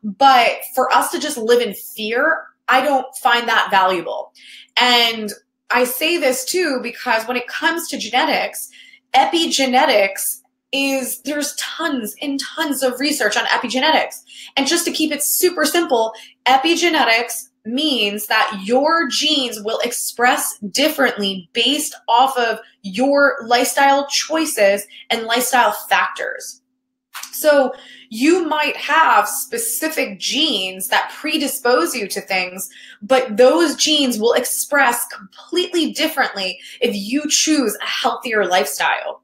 but for us to just live in fear, I don't find that valuable. And I say this too because when it comes to genetics, epigenetics there's tons and tons of research on epigenetics. And just to keep it super simple, epigenetics means that your genes will express differently based off of your lifestyle choices and lifestyle factors. So you might have specific genes that predispose you to things, but those genes will express completely differently if you choose a healthier lifestyle.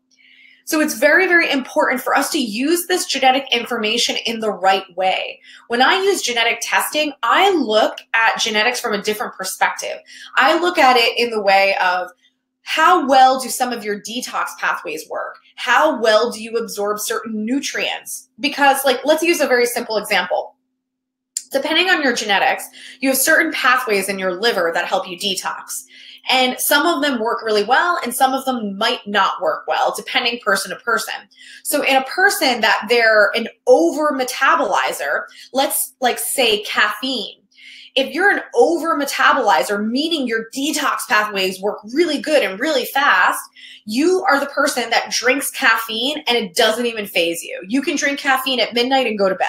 So it's very, very important for us to use this genetic information in the right way. When I use genetic testing, I look at genetics from a different perspective. I look at it in the way of how well do some of your detox pathways work? How well do you absorb certain nutrients? Because let's use a very simple example. Depending on your genetics, you have certain pathways in your liver that help you detox. And some of them work really well and some of them might not work well, depending person to person. So in a person that they're an over metabolizer, let's like say caffeine. If you're an over metabolizer, meaning your detox pathways work really good and really fast, you are the person that drinks caffeine and it doesn't even faze you. You can drink caffeine at midnight and go to bed.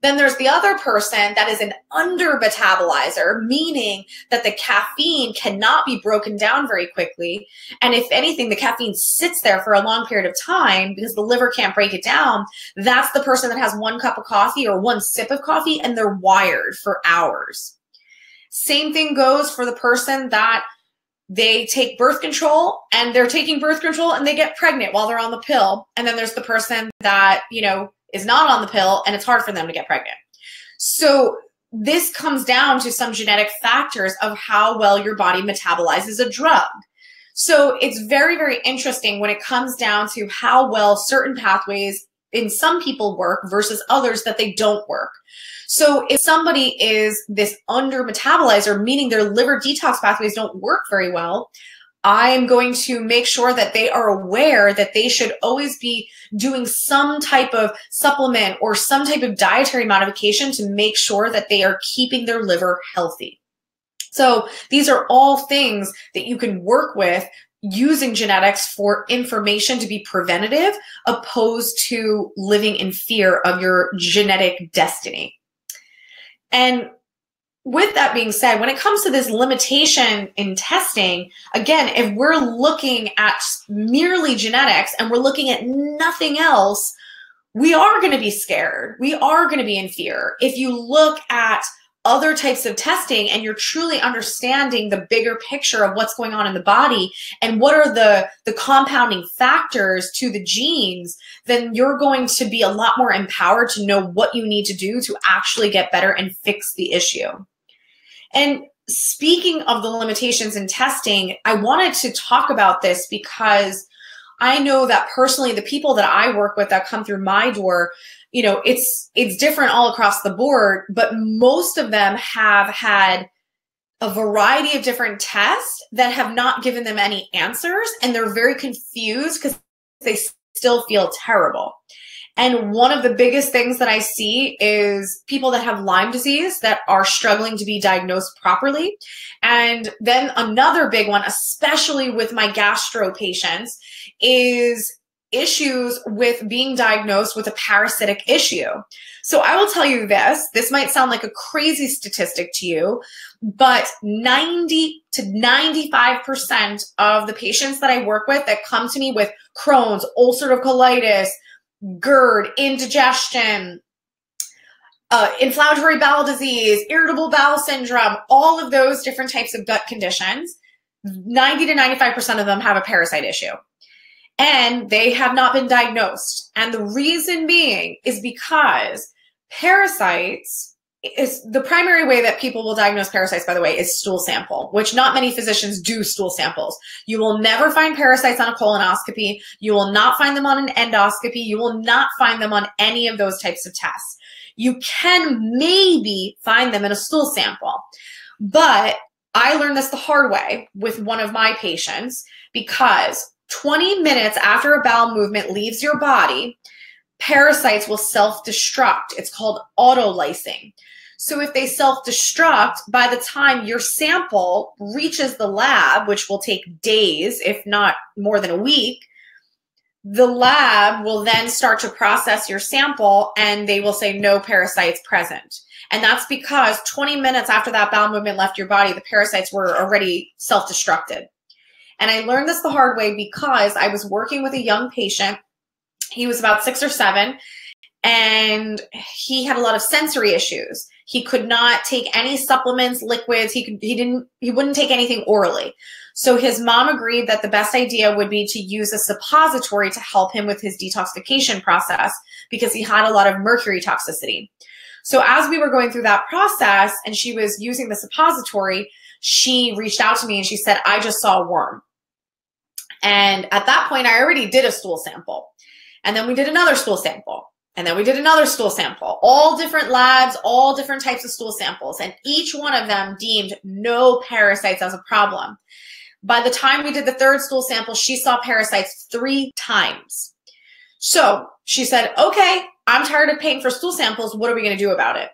Then there's the other person that is an under metabolizer, meaning that the caffeine cannot be broken down very quickly. And if anything, the caffeine sits there for a long period of time because the liver can't break it down. That's the person that has 1 cup of coffee or 1 sip of coffee and they're wired for hours. Same thing goes for the person that they take birth control and they're taking birth control and they get pregnant while they're on the pill. And then there's the person that, is not on the pill and it's hard for them to get pregnant. So this comes down to some genetic factors of how well your body metabolizes a drug. So it's very, very interesting when it comes down to how well certain pathways in some people work versus others that they don't work. So if somebody is this under metabolizer, meaning their liver detox pathways don't work very well, I'm going to make sure that they are aware that they should always be doing some type of supplement or some type of dietary modification to make sure that they are keeping their liver healthy. So these are all things that you can work with using genetics for information to be preventative, opposed to living in fear of your genetic destiny. And with that being said, when it comes to this limitation in testing, again, if we're looking at merely genetics and we're looking at nothing else, we are going to be scared. We are going to be in fear. If you look at other types of testing and you're truly understanding the bigger picture of what's going on in the body and what are the compounding factors to the genes, then you're going to be a lot more empowered to know what you need to do to actually get better and fix the issue. And speaking of the limitations in testing, I wanted to talk about this because I know that personally, the people that I work with that come through my door, it's different all across the board, but most of them have had a variety of different tests that have not given them any answers, and they're very confused because they still feel terrible. And one of the biggest things that I see is people that have Lyme disease that are struggling to be diagnosed properly. And then another big one, especially with my gastro patients, is issues with being diagnosed with a parasitic issue. So I will tell you this might sound like a crazy statistic to you, but 90 to 95% of the patients that I work with that come to me with Crohn's, ulcerative colitis, GERD, indigestion, inflammatory bowel disease, irritable bowel syndrome, all of those different types of gut conditions, 90 to 95% of them have a parasite issue. And they have not been diagnosed. And the reason being is because parasites is the primary way that people will diagnose parasites, by the way, is stool sample, which not many physicians do stool samples. You will never find parasites on a colonoscopy. You will not find them on an endoscopy. You will not find them on any of those types of tests. You can maybe find them in a stool sample. But I learned this the hard way with one of my patients, because 20 minutes after a bowel movement leaves your body, parasites will self-destruct. It's called autolysing. So if they self-destruct, by the time your sample reaches the lab, which will take days, if not more than a week, the lab will then start to process your sample and they will say no parasites present. And that's because 20 minutes after that bowel movement left your body, the parasites were already self-destructed. And I learned this the hard way because I was working with a young patient. He was about 6 or 7, and he had a lot of sensory issues. He could not take any supplements, liquids. He wouldn't take anything orally. So his mom agreed that the best idea would be to use a suppository to help him with his detoxification process because he had a lot of mercury toxicity. So as we were going through that process and she was using the suppository, she reached out to me and she said, I just saw a worm. And at that point, I already did a stool sample. And then we did another stool sample. And then we did another stool sample, all different labs, all different types of stool samples. And each one of them deemed no parasites as a problem. By the time we did the third stool sample, she saw parasites 3 times. So she said, okay, I'm tired of paying for stool samples. What are we going to do about it?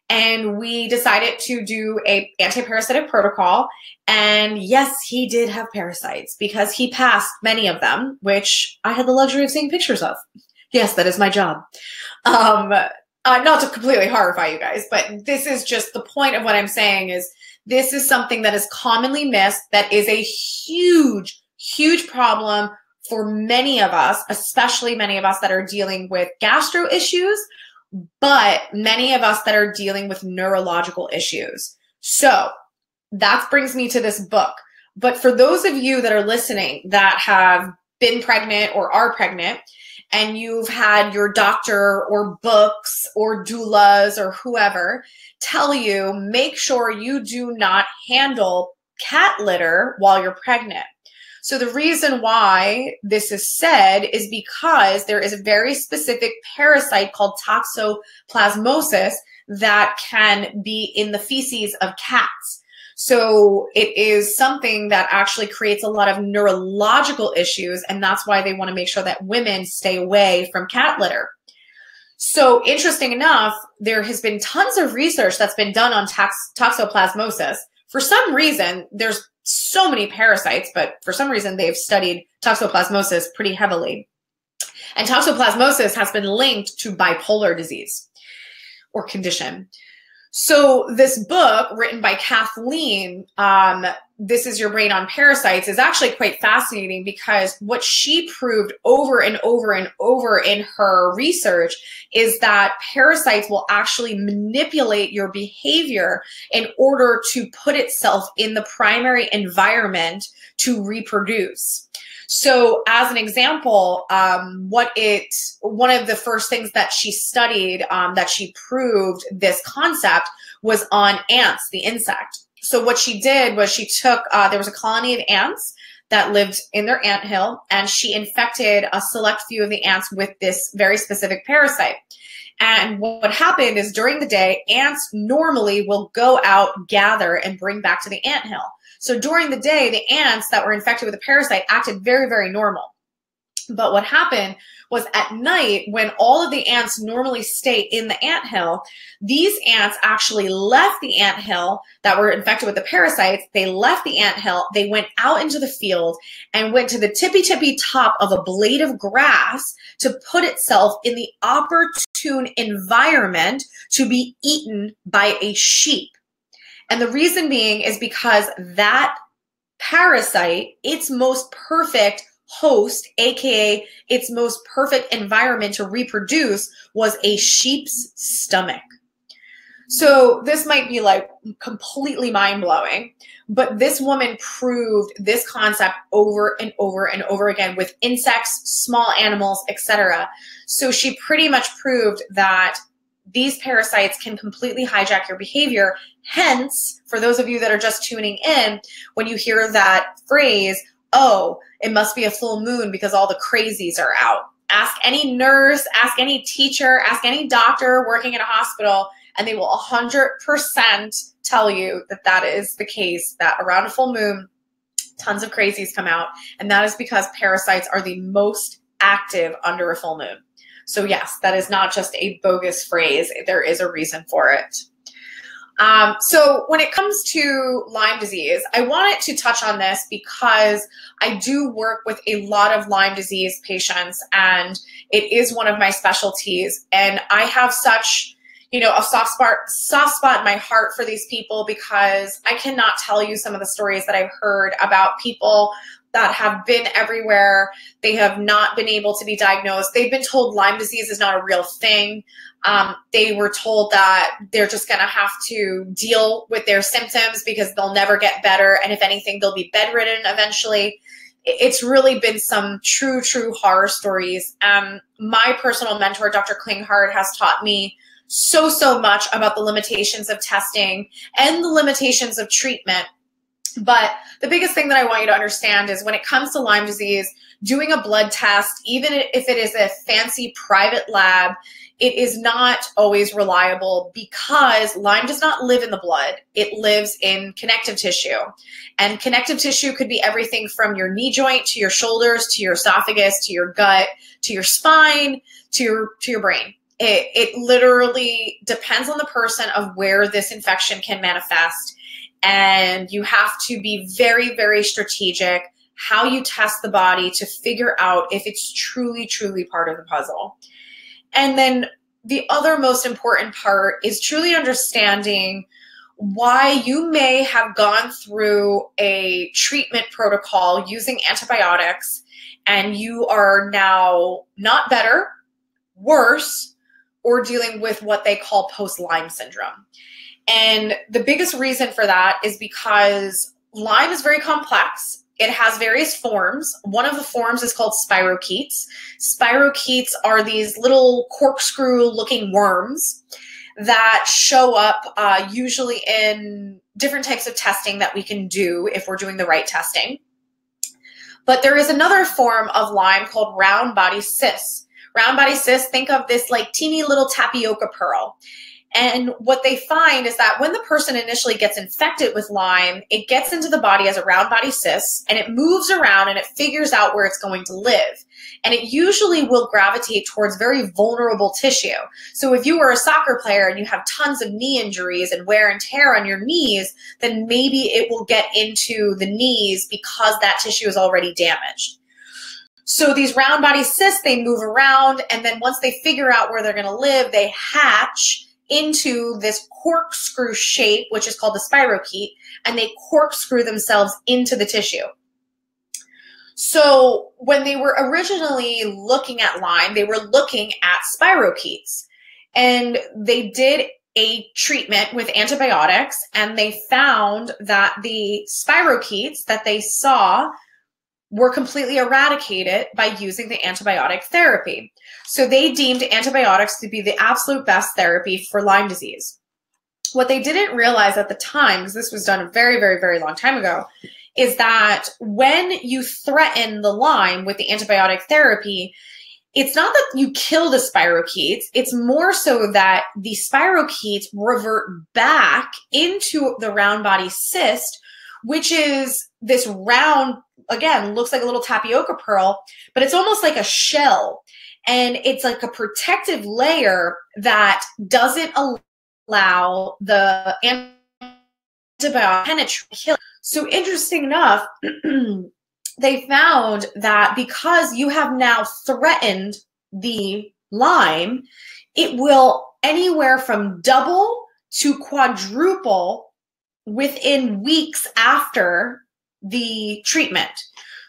And we decided to do a anti-parasitic protocol. And yes, he did have parasites because he passed many of them, which I had the luxury of seeing pictures of. Yes, that is my job. Not to completely horrify you guys, but this is just the point of what I'm saying is this is something that is commonly missed, that is a huge, huge problem for many of us, especially many of us that are dealing with gastro issues, but many of us that are dealing with neurological issues. So that brings me to this book. But for those of you that are listening that have been pregnant or are pregnant, and you've had your doctor or books or doulas or whoever tell you, make sure you do not handle cat litter while you're pregnant. So the reason why this is said is because there is a very specific parasite called toxoplasmosis that can be in the feces of cats. So it is something that actually creates a lot of neurological issues, and that's why they want to make sure that women stay away from cat litter. So interesting enough, there has been tons of research that's been done on toxoplasmosis. For some reason, there's so many parasites, but for some reason they've studied toxoplasmosis pretty heavily. And toxoplasmosis has been linked to bipolar disease or condition. So this book written by Kathleen, This Is Your Brain on Parasites, is actually quite fascinating because what she proved over and over and over in her research is that parasites will actually manipulate your behavior in order to put itself in the primary environment to reproduce. So as an example, one of the first things that she studied, that she proved this concept was on ants, the insect. So what she did was she took, there was a colony of ants that lived in their anthill, and she infected a select few of the ants with this very specific parasite. And what happened is during the day, ants normally will go out, gather, and bring back to the anthill. So during the day, the ants that were infected with the parasite acted very, very normal. But what happened was at night, when all of the ants normally stay in the anthill, these ants actually left the anthill that were infected with the parasites. They left the anthill, they went out into the field and went to the tippy top of a blade of grass to put itself in the opportune environment to be eaten by a sheep. And the reason being is because that parasite, its most perfect host, aka its most perfect environment to reproduce, was a sheep's stomach. So this might be like completely mind-blowing, but this woman proved this concept over and over and over again with insects, small animals, etc. So she pretty much proved that these parasites can completely hijack your behavior. Hence, for those of you that are just tuning in, when you hear that phrase, oh, it must be a full moon because all the crazies are out. Ask any nurse, ask any teacher, ask any doctor working in a hospital, and they will 100% tell you that that is the case, that around a full moon, tons of crazies come out. And that is because parasites are the most active under a full moon. So yes, that is not just a bogus phrase. There is a reason for it. So when it comes to Lyme disease, I wanted to touch on this because I do work with a lot of Lyme disease patients, and it is one of my specialties. And I have such, a soft spot in my heart for these people because I cannot tell you some of the stories that I've heard about people that have been everywhere. They have not been able to be diagnosed. They've been told Lyme disease is not a real thing. They were told that they're just going to have to deal with their symptoms because they'll never get better. And if anything, they'll be bedridden eventually. It's really been some true horror stories. My personal mentor, Dr. Klinghardt, has taught me so much about the limitations of testing and the limitations of treatment. But the biggest thing that I want you to understand is when it comes to Lyme disease, doing a blood test, even if it is a fancy private lab, it is not always reliable because Lyme does not live in the blood. It lives in connective tissue. And connective tissue could be everything from your knee joint to your shoulders, to your esophagus, to your gut, to your spine, to your brain. It literally depends on the person of where this infection can manifest. And you have to be very, very strategic how you test the body to figure out if it's truly, truly part of the puzzle. And then the other most important part is truly understanding why you may have gone through a treatment protocol using antibiotics and you are now not better, worse, or dealing with what they call post-Lyme syndrome. And the biggest reason for that is because Lyme is very complex. It has various forms. One of the forms is called spirochetes. Spirochetes are these little corkscrew-looking worms that show up usually in different types of testing that we can do if we're doing the right testing. But there is another form of Lyme called round body cysts. Round body cysts, think of this like teeny little tapioca pearl. And what they find is that when the person initially gets infected with Lyme, it gets into the body as a round body cyst and it moves around and it figures out where it's going to live. And it usually will gravitate towards very vulnerable tissue. So if you were a soccer player and you have tons of knee injuries and wear and tear on your knees, then maybe it will get into the knees because that tissue is already damaged. So these round body cysts, they move around, and then once they figure out where they're going to live, they hatch into this corkscrew shape, which is called the spirochete, and they corkscrew themselves into the tissue. So when they were originally looking at Lyme, they were looking at spirochetes, and they did a treatment with antibiotics, and they found that the spirochetes that they saw were completely eradicated by using the antibiotic therapy. So they deemed antibiotics to be the absolute best therapy for Lyme disease. What they didn't realize at the time, because this was done a very, very, very long time ago, is that when you threaten the Lyme with the antibiotic therapy, it's not that you kill the spirochetes, it's more so that the spirochetes revert back into the round body cyst, which is this round, again, looks like a little tapioca pearl, but it's almost like a shell. And it's like a protective layer that doesn't allow the antibiotic to penetrate. So interesting enough, they found that because you have now threatened the Lyme, it will anywhere from double to quadruple within weeks after the treatment.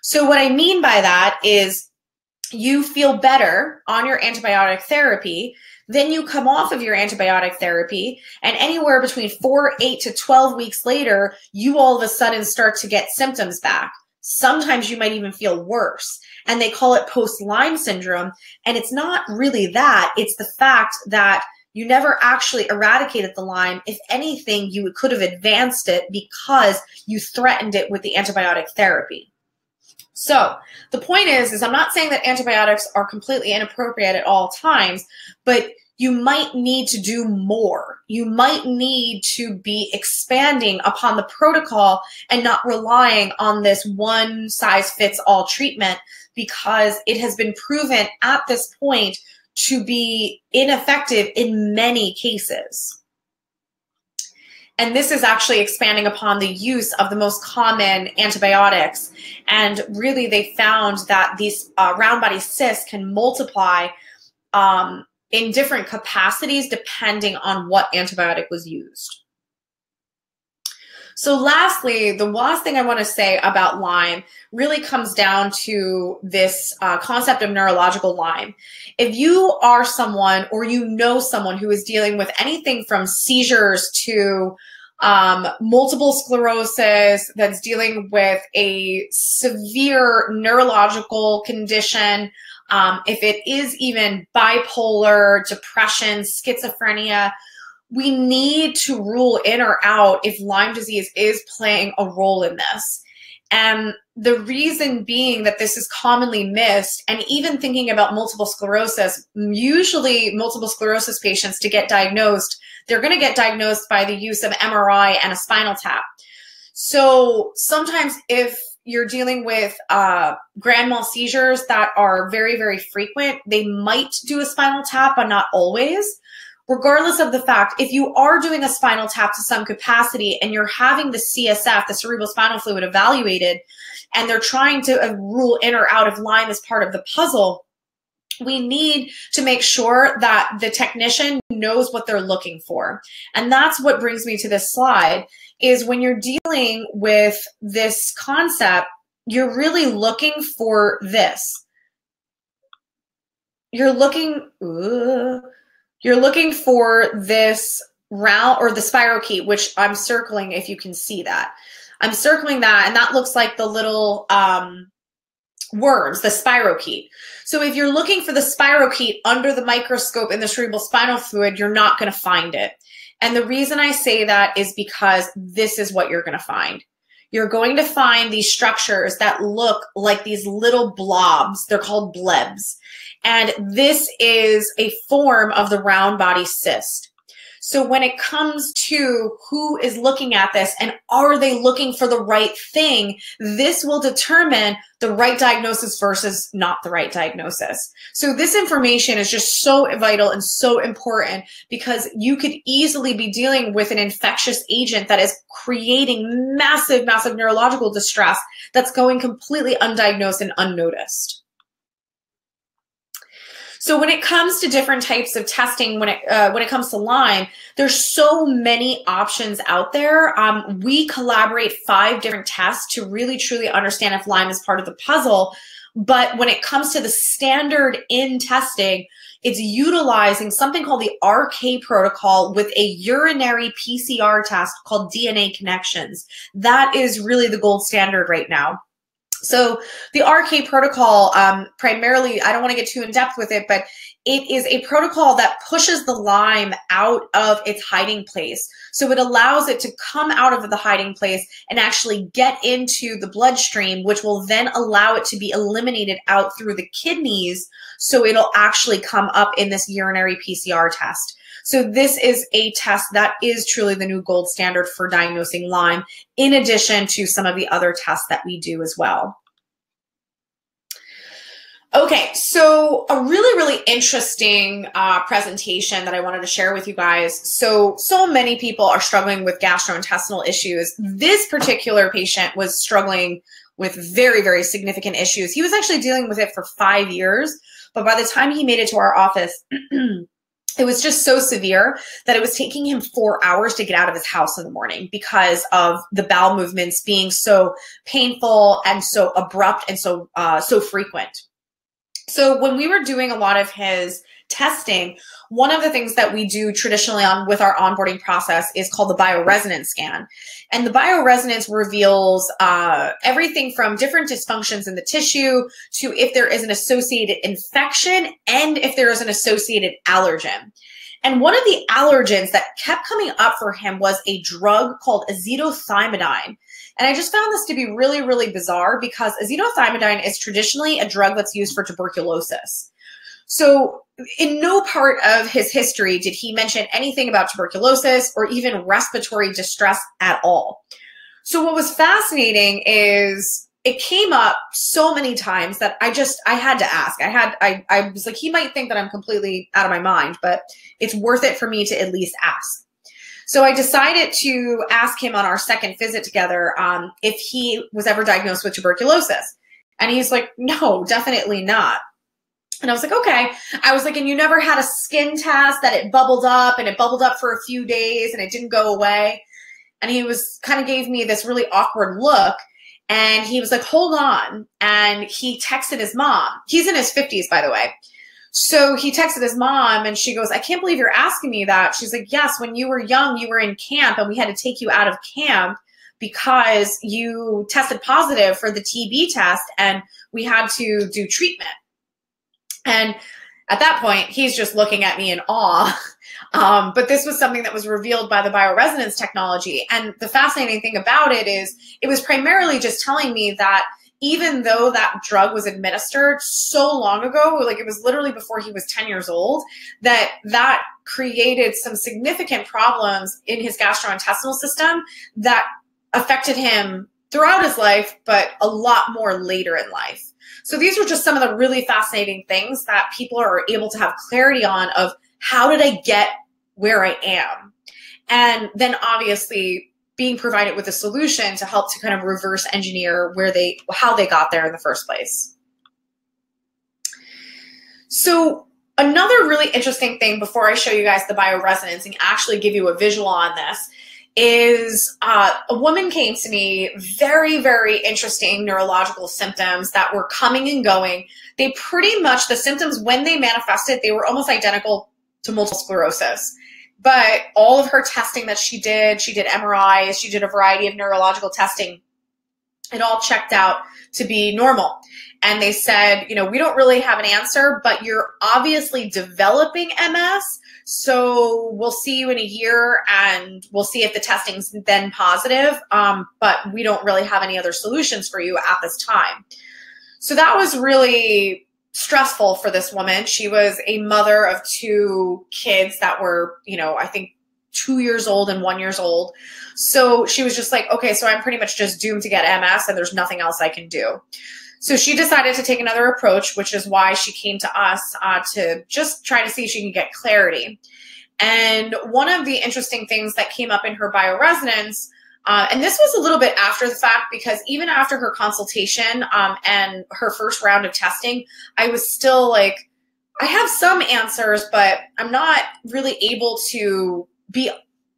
So what I mean by that is you feel better on your antibiotic therapy, then you come off of your antibiotic therapy, and anywhere between 8 to 12 weeks later, you all of a sudden start to get symptoms back. Sometimes you might even feel worse. And they call it post-Lyme syndrome. And it's not really that. It's the fact that you never actually eradicated the Lyme. If anything, you could have advanced it because you threatened it with the antibiotic therapy. So the point is I'm not saying that antibiotics are completely inappropriate at all times, but you might need to do more. You might need to be expanding upon the protocol and not relying on this one size fits all treatment, because it has been proven at this point to be ineffective in many cases. And this is actually expanding upon the use of the most common antibiotics. And really they found that these round body cysts can multiply in different capacities depending on what antibiotic was used. So lastly, the last thing I want to say about Lyme really comes down to this concept of neurological Lyme. If you are someone or you know someone who is dealing with anything from seizures to multiple sclerosis, that's dealing with a severe neurological condition, if it is even bipolar, depression, schizophrenia, we need to rule in or out if Lyme disease is playing a role in this. And the reason being that this is commonly missed, and even thinking about multiple sclerosis, usually multiple sclerosis patients, to get diagnosed, they're going to get diagnosed by the use of MRI and a spinal tap. So sometimes if you're dealing with grand mal seizures that are very, very frequent, they might do a spinal tap, but not always. Regardless of the fact, if you are doing a spinal tap to some capacity and you're having the CSF, the cerebral spinal fluid, evaluated, and they're trying to rule in or out if Lyme is part of the puzzle, we need to make sure that the technician knows what they're looking for. And that's what brings me to this slide, is when you're dealing with this concept, you're really looking for this. You're looking for this round, or the spirochete, which I'm circling if you can see that. I'm circling that, and that looks like the little worms, the spirochete. So if you're looking for the spirochete under the microscope in the cerebral spinal fluid, you're not going to find it. And the reason I say that is because this is what you're going to find. You're going to find these structures that look like these little blobs. They're called blebs. And this is a form of the round body cyst. So when it comes to who is looking at this and are they looking for the right thing, this will determine the right diagnosis versus not the right diagnosis. So this information is just so vital and so important, because you could easily be dealing with an infectious agent that is creating massive, massive neurological distress that's going completely undiagnosed and unnoticed. So when it comes to different types of testing, when it comes to Lyme, there's so many options out there. We collaborate 5 different tests to really truly understand if Lyme is part of the puzzle. But when it comes to the standard in testing, it's utilizing something called the RK protocol with a urinary PCR test called DNA connections. That is really the gold standard right now. So the RK protocol, primarily, I don't want to get too in depth with it, but it is a protocol that pushes the Lyme out of its hiding place. So it allows it to come out of the hiding place and actually get into the bloodstream, which will then allow it to be eliminated out through the kidneys. So it'll actually come up in this urinary PCR test. So this is a test that is truly the new gold standard for diagnosing Lyme, in addition to some of the other tests that we do as well. Okay, so a really, really interesting presentation that I wanted to share with you guys. So many people are struggling with gastrointestinal issues. This particular patient was struggling with very, very significant issues. He was actually dealing with it for 5 years, but by the time he made it to our office, it was just so severe that it was taking him 4 hours to get out of his house in the morning because of the bowel movements being so painful and so abrupt and so frequent. So when we were doing a lot of his testing, one of the things that we do traditionally with our onboarding process is called the bioresonance scan. And the bioresonance reveals everything from different dysfunctions in the tissue to if there is an associated infection and if there is an associated allergen. And one of the allergens that kept coming up for him was a drug called azithromycin. And I just found this to be really, really bizarre, because azithromycin is traditionally a drug that's used for tuberculosis. So in no part of his history did he mention anything about tuberculosis or even respiratory distress at all. So what was fascinating is it came up so many times that I had to ask. I was like, he might think that I'm completely out of my mind, but it's worth it for me to at least ask. So I decided to ask him on our second visit together if he was ever diagnosed with tuberculosis. And he's like, no, definitely not. And I was like, okay. I was like, and you never had a skin test that it bubbled up, and it bubbled up for a few days and it didn't go away? And he was kind of gave me this really awkward look. And he was like, hold on. And he texted his mom. He's in his 50s, by the way. So he texted his mom, and she goes, I can't believe you're asking me that. She's like, yes, when you were young, you were in camp and we had to take you out of camp because you tested positive for the TB test and we had to do treatment. And at that point, he's just looking at me in awe. But this was something that was revealed by the bioresonance technology. And the fascinating thing about it is it was primarily just telling me that even though that drug was administered so long ago, like it was literally before he was 10 years old, that created some significant problems in his gastrointestinal system that affected him throughout his life, but a lot more later in life. So these were just some of the really fascinating things that people are able to have clarity on of how did I get where I am? And then obviously being provided with a solution to help to kind of reverse engineer how they got there in the first place. So another really interesting thing before I show you guys the bioresonance and actually give you a visual on this is a woman came to me, very, very interesting neurological symptoms that were coming and going. They pretty much, the symptoms when they manifested, they were almost identical to multiple sclerosis. But all of her testing that she did MRIs, she did a variety of neurological testing, it all checked out to be normal. And they said, you know, we don't really have an answer, but you're obviously developing MS. So we'll see you in a year and we'll see if the testing's then positive. But we don't really have any other solutions for you at this time. So that was really stressful for this woman. She was a mother of 2 kids that were, you know, I think 2 years old and 1 year old. So she was just like, okay, so I'm pretty much just doomed to get MS and there's nothing else I can do. So she decided to take another approach, which is why she came to us to just try to see if she can get clarity. And one of the interesting things that came up in her bioresonance, and this was a little bit after the fact, because even after her consultation and her first round of testing, I was still like, I have some answers, but I'm not really able to be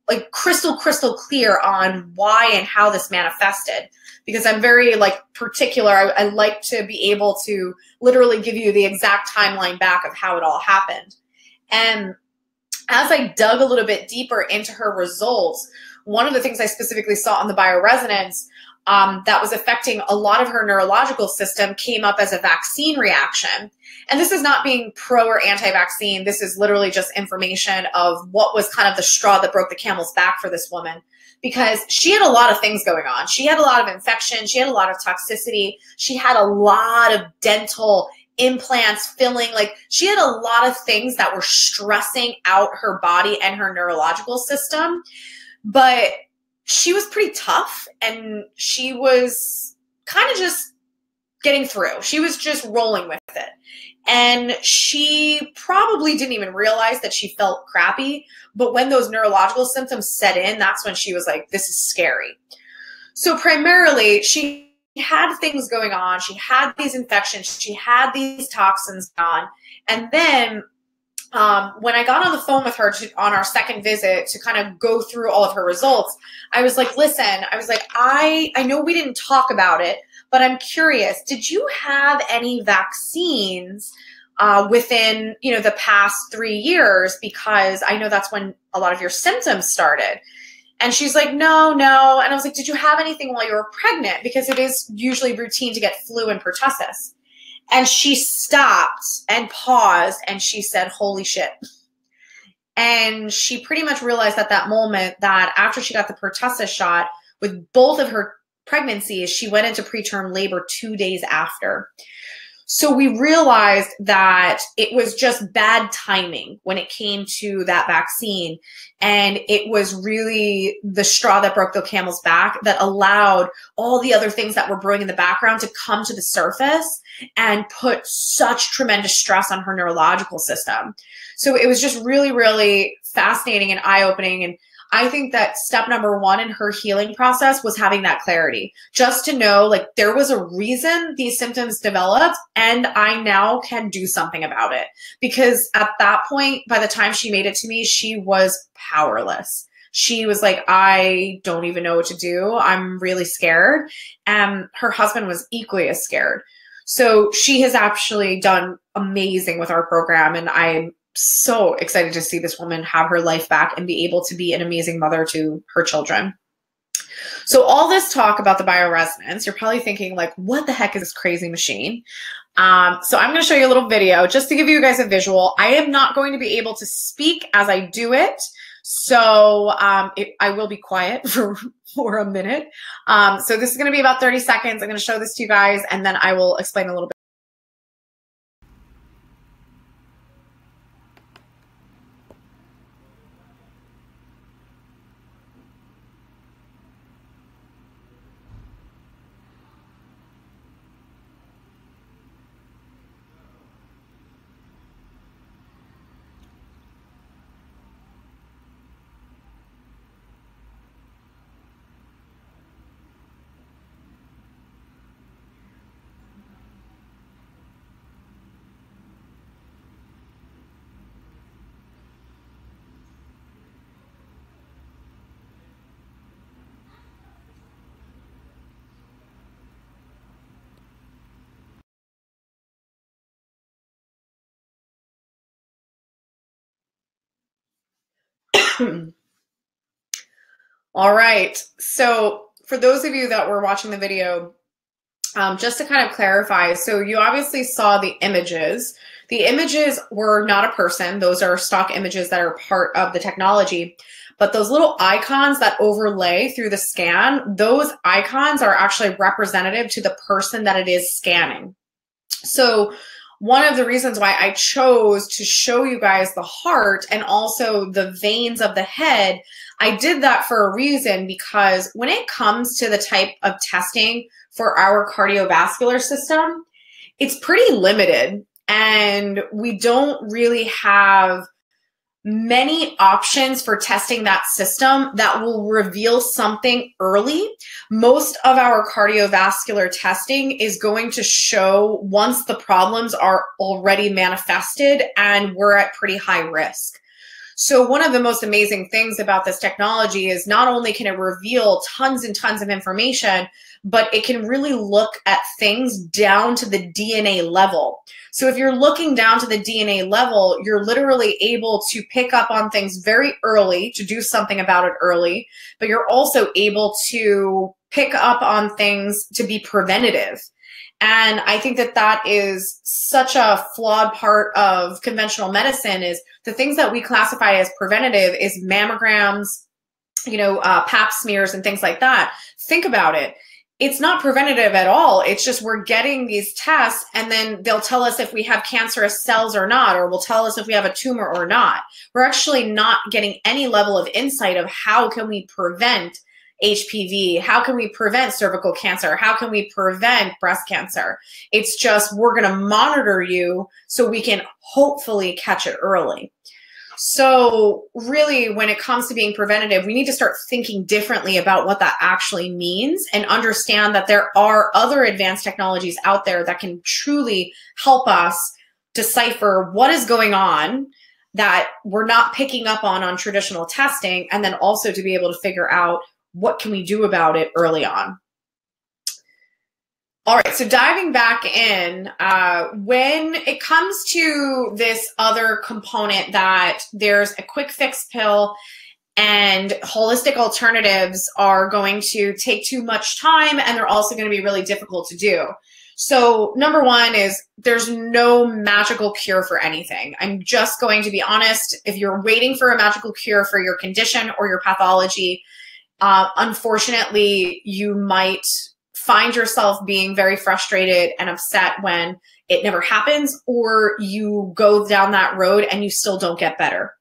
like crystal clear on why and how this manifested, because I'm very like particular. I like to be able to literally give you the exact timeline back of how it all happened. And as I dug a little bit deeper into her results, one of the things I specifically saw on the bioresonance that was affecting a lot of her neurological system came up as a vaccine reaction. And this is not being pro or anti-vaccine. This is literally just information of what was kind of the straw that broke the camel's back for this woman, because she had a lot of things going on. She had a lot of infection. She had a lot of toxicity. She had a lot of dental implants, filling. Like she had a lot of things that were stressing out her body and her neurological system. But she was pretty tough and she was kind of just getting through. She was just rolling with it. And she probably didn't even realize that she felt crappy. But when those neurological symptoms set in, that's when she was like, this is scary. So primarily, she had things going on. She had these infections. She had these toxins on. And then when I got on the phone with her on our second visit to kind of go through all of her results, I was like, listen, I was like, I know we didn't talk about it, but I'm curious, did you have any vaccines within, you know, the past 3 years? Because I know that's when a lot of your symptoms started. And she's like, no. And I was like, did you have anything while you were pregnant? Because it is usually routine to get flu and pertussis. And she stopped and paused and she said, holy shit. And she pretty much realized at that moment that after she got the pertussis shot with both of her pregnancies, she went into preterm labor 2 days after. So we realized that it was just bad timing when it came to that vaccine. And it was really the straw that broke the camel's back that allowed all the other things that were brewing in the background to come to the surface and put such tremendous stress on her neurological system. So it was just really, really fascinating and eye-opening. And I think that step number one in her healing process was having that clarity, just to know like there was a reason these symptoms developed and I now can do something about it. Because at that point, by the time she made it to me, she was powerless. She was like, I don't even know what to do. I'm really scared. And her husband was equally as scared. So she has actually done amazing with our program. And I'm so excited to see this woman have her life back and be able to be an amazing mother to her children. So all this talk about the bioresonance, you're probably thinking like, what the heck is this crazy machine? So I'm going to show you a little video just to give you guys a visual. I am not going to be able to speak as I do it. So I will be quiet for a minute. So this is going to be about 30 seconds. I'm going to show this to you guys, and then I will explain a little bit. All right. So for those of you that were watching the video, just to kind of clarify, so you obviously saw the images. The images were not a person. Those are stock images that are part of the technology. But those little icons that overlay through the scan, those icons are actually representative to the person that it is scanning. So one of the reasons why I chose to show you guys the heart and also the veins of the head, I did that for a reason, because when it comes to the type of testing for our cardiovascular system, it's pretty limited, and we don't really have many options for testing that system that will reveal something early. Most of our cardiovascular testing is going to show once the problems are already manifested and we're at pretty high risk. So one of the most amazing things about this technology is not only can it reveal tons and tons of information, but it can really look at things down to the DNA level. So if you're looking down to the DNA level, you're literally able to pick up on things very early, to do something about it early, but you're also able to pick up on things to be preventative. And I think that that is such a flawed part of conventional medicine, is the things that we classify as preventative is mammograms, pap smears and things like that. Think about it. It's not preventative at all. It's just we're getting these tests, and then they'll tell us if we have cancerous cells or not, or will tell us if we have a tumor or not. We're actually not getting any level of insight of how can we prevent HPV? How can we prevent cervical cancer? How can we prevent breast cancer? It's just we're going to monitor you so we can hopefully catch it early. So really, when it comes to being preventative, we need to start thinking differently about what that actually means, and understand that there are other advanced technologies out there that can truly help us decipher what is going on that we're not picking up on traditional testing, and then also to be able to figure out what can we do about it early on. All right, so diving back in, when it comes to this other component that there's a quick fix pill and holistic alternatives are going to take too much time, and they're also going to be really difficult to do. So number one is there's no magical cure for anything. I'm just going to be honest. If you're waiting for a magical cure for your condition or your pathology, unfortunately, you might find yourself being very frustrated and upset when it never happens, or you go down that road and you still don't get better.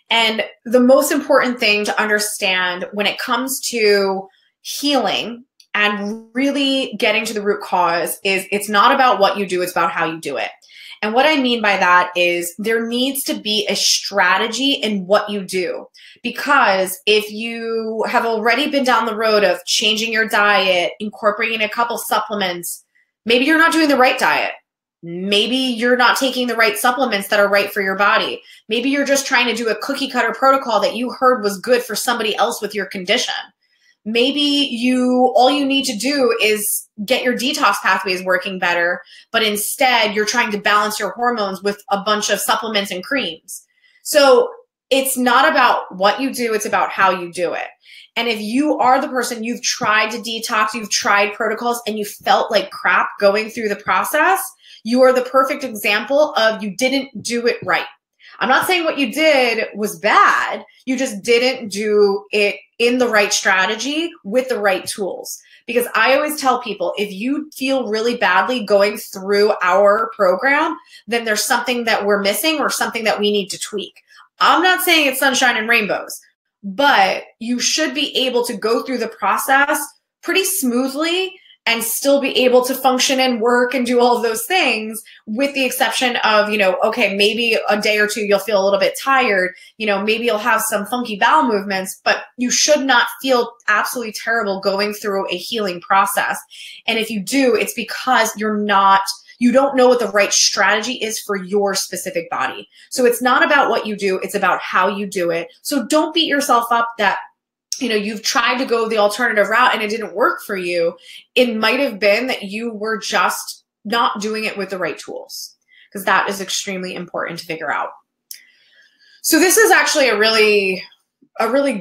And the most important thing to understand when it comes to healing and really getting to the root cause is it's not about what you do, it's about how you do it. And what I mean by that is there needs to be a strategy in what you do. Because if you have already been down the road of changing your diet, incorporating a couple supplements, maybe you're not doing the right diet. Maybe you're not taking the right supplements that are right for your body. Maybe you're just trying to do a cookie cutter protocol that you heard was good for somebody else with your condition. Maybe all you need to do is get your detox pathways working better, but instead you're trying to balance your hormones with a bunch of supplements and creams. So it's not about what you do, it's about how you do it. And if you are the person, you've tried to detox, you've tried protocols, and you felt like crap going through the process, You are the perfect example of you didn't do it right. I'm not saying what you did was bad. You just didn't do it in the right strategy with the right tools. Because I always tell people, if you feel really badly going through our program, then there's something that we're missing or something that we need to tweak. I'm not saying it's sunshine and rainbows, but you should be able to go through the process pretty smoothly and still be able to function and work and do all of those things, with the exception of, okay, maybe a day or two you'll feel a little bit tired, maybe you'll have some funky bowel movements, but you should not feel absolutely terrible going through a healing process. And if you do, it's because you don't know what the right strategy is for your specific body. So it's not about what you do, it's about how you do it. So don't beat yourself up that you've tried to go the alternative route and it didn't work for you. It might have been that you were just not doing it with the right tools, because that is extremely important to figure out. So this is actually a really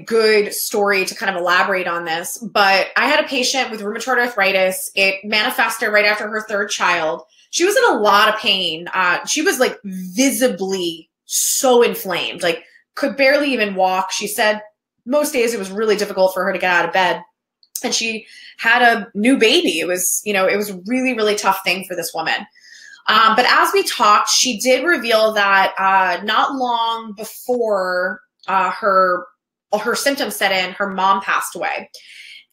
good story to kind of elaborate on this, but I had a patient with rheumatoid arthritis. It manifested right after her third child. She was in a lot of pain. She was like visibly so inflamed, like could barely even walk. She said most days it was really difficult for her to get out of bed, and she had a new baby. It was a really, really tough thing for this woman. But as we talked, she did reveal that not long before her symptoms set in, her mom passed away.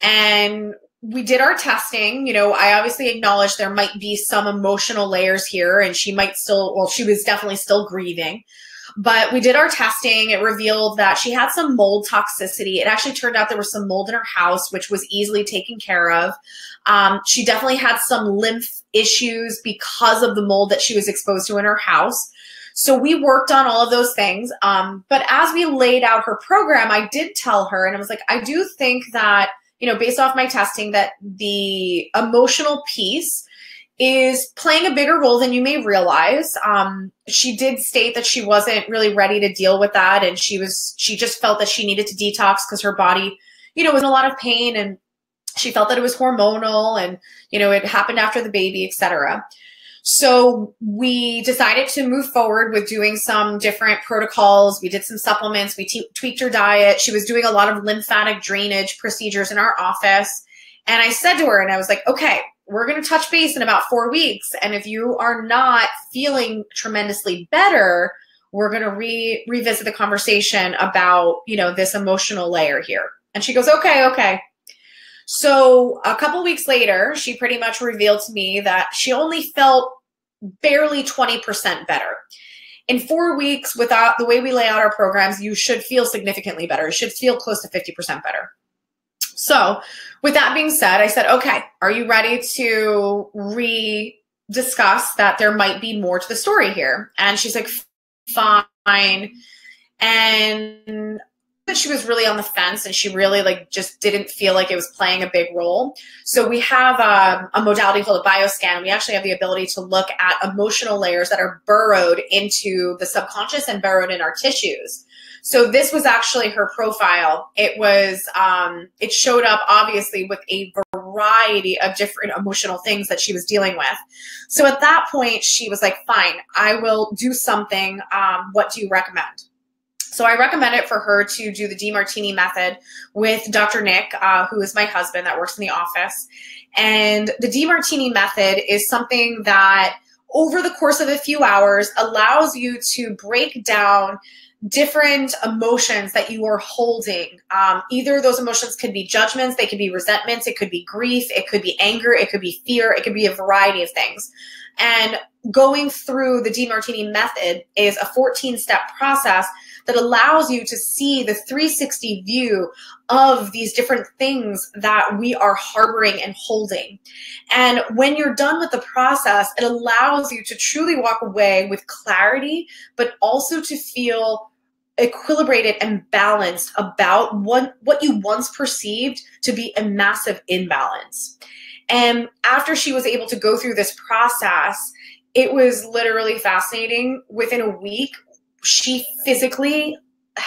And we did our testing. I obviously acknowledged there might be some emotional layers here, and she was definitely still grieving. But we did our testing. It revealed that she had some mold toxicity. It actually turned out there was some mold in her house, which was easily taken care of. She definitely had some lymph issues because of the mold that she was exposed to in her house. So we worked on all of those things. But as we laid out her program, I did tell her, and I was like, I do think that, based off my testing, that the emotional piece is playing a bigger role than you may realize. She did state that she wasn't really ready to deal with that, and she just felt that she needed to detox because her body, was in a lot of pain, and she felt that it was hormonal, and it happened after the baby, etc. So we decided to move forward with doing some different protocols. We did some supplements. We tweaked her diet. She was doing a lot of lymphatic drainage procedures in our office. And I said to her, and I was like, okay, we're going to touch base in about 4 weeks. And if you are not feeling tremendously better, we're going to revisit the conversation about, this emotional layer here. And she goes, okay. So a couple weeks later, she pretty much revealed to me that she only felt barely 20% better. In 4 weeks, without the way we lay out our programs, you should feel significantly better. You should feel close to 50% better. So with that being said, I said, okay, are you ready to discuss that there might be more to the story here? And she's like, fine. And she was really on the fence, and she really just didn't feel like it was playing a big role. So we have a modality called a bioscan. We actually have the ability to look at emotional layers that are burrowed into the subconscious and burrowed in our tissues. So this was actually her profile. It showed up obviously with a variety of different emotional things that she was dealing with. So at that point, she was like, fine, I will do something. What do you recommend? So I recommend it for her to do the DiMartini method with Dr. Nick, who is my husband that works in the office. And the DiMartini method is something that over the course of a few hours allows you to break down different emotions that you are holding. Either those emotions could be judgments, they could be resentments, it could be grief, it could be anger, it could be fear, it could be a variety of things. And going through the DiMartini method is a 14-step process that allows you to see the 360 view of these different things that we are harboring and holding. And when you're done with the process, it allows you to truly walk away with clarity, but also to feel equilibrated and balanced about what you once perceived to be a massive imbalance. And after she was able to go through this process, it was literally fascinating. Within a week, she physically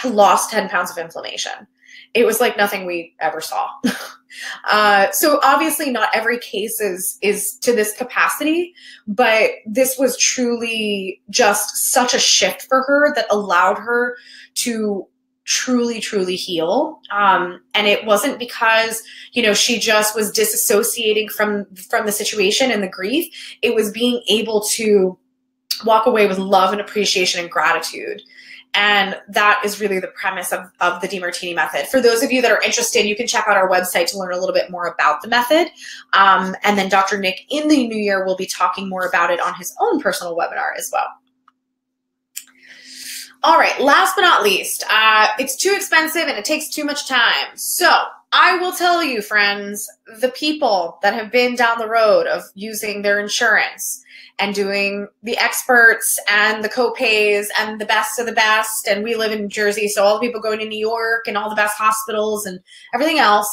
lost 10 pounds of inflammation. It was like nothing we ever saw. So obviously not every case is to this capacity, but this was truly just such a shift for her that allowed her to truly, truly heal. And it wasn't because, she just was disassociating from the situation and the grief. It was being able to walk away with love and appreciation and gratitude. And that is really the premise of the DiMartini method. For those of you that are interested, you can check out our website to learn a little bit more about the method. And then Dr. Nick in the new year will be talking more about it on his own personal webinar as well. All right, last but not least, it's too expensive and it takes too much time. So I will tell you, friends, the people that have been down the road of using their insurance and doing the experts and the co-pays and the best of the best, and we live in New Jersey, so all the people going to New York and all the best hospitals and everything else,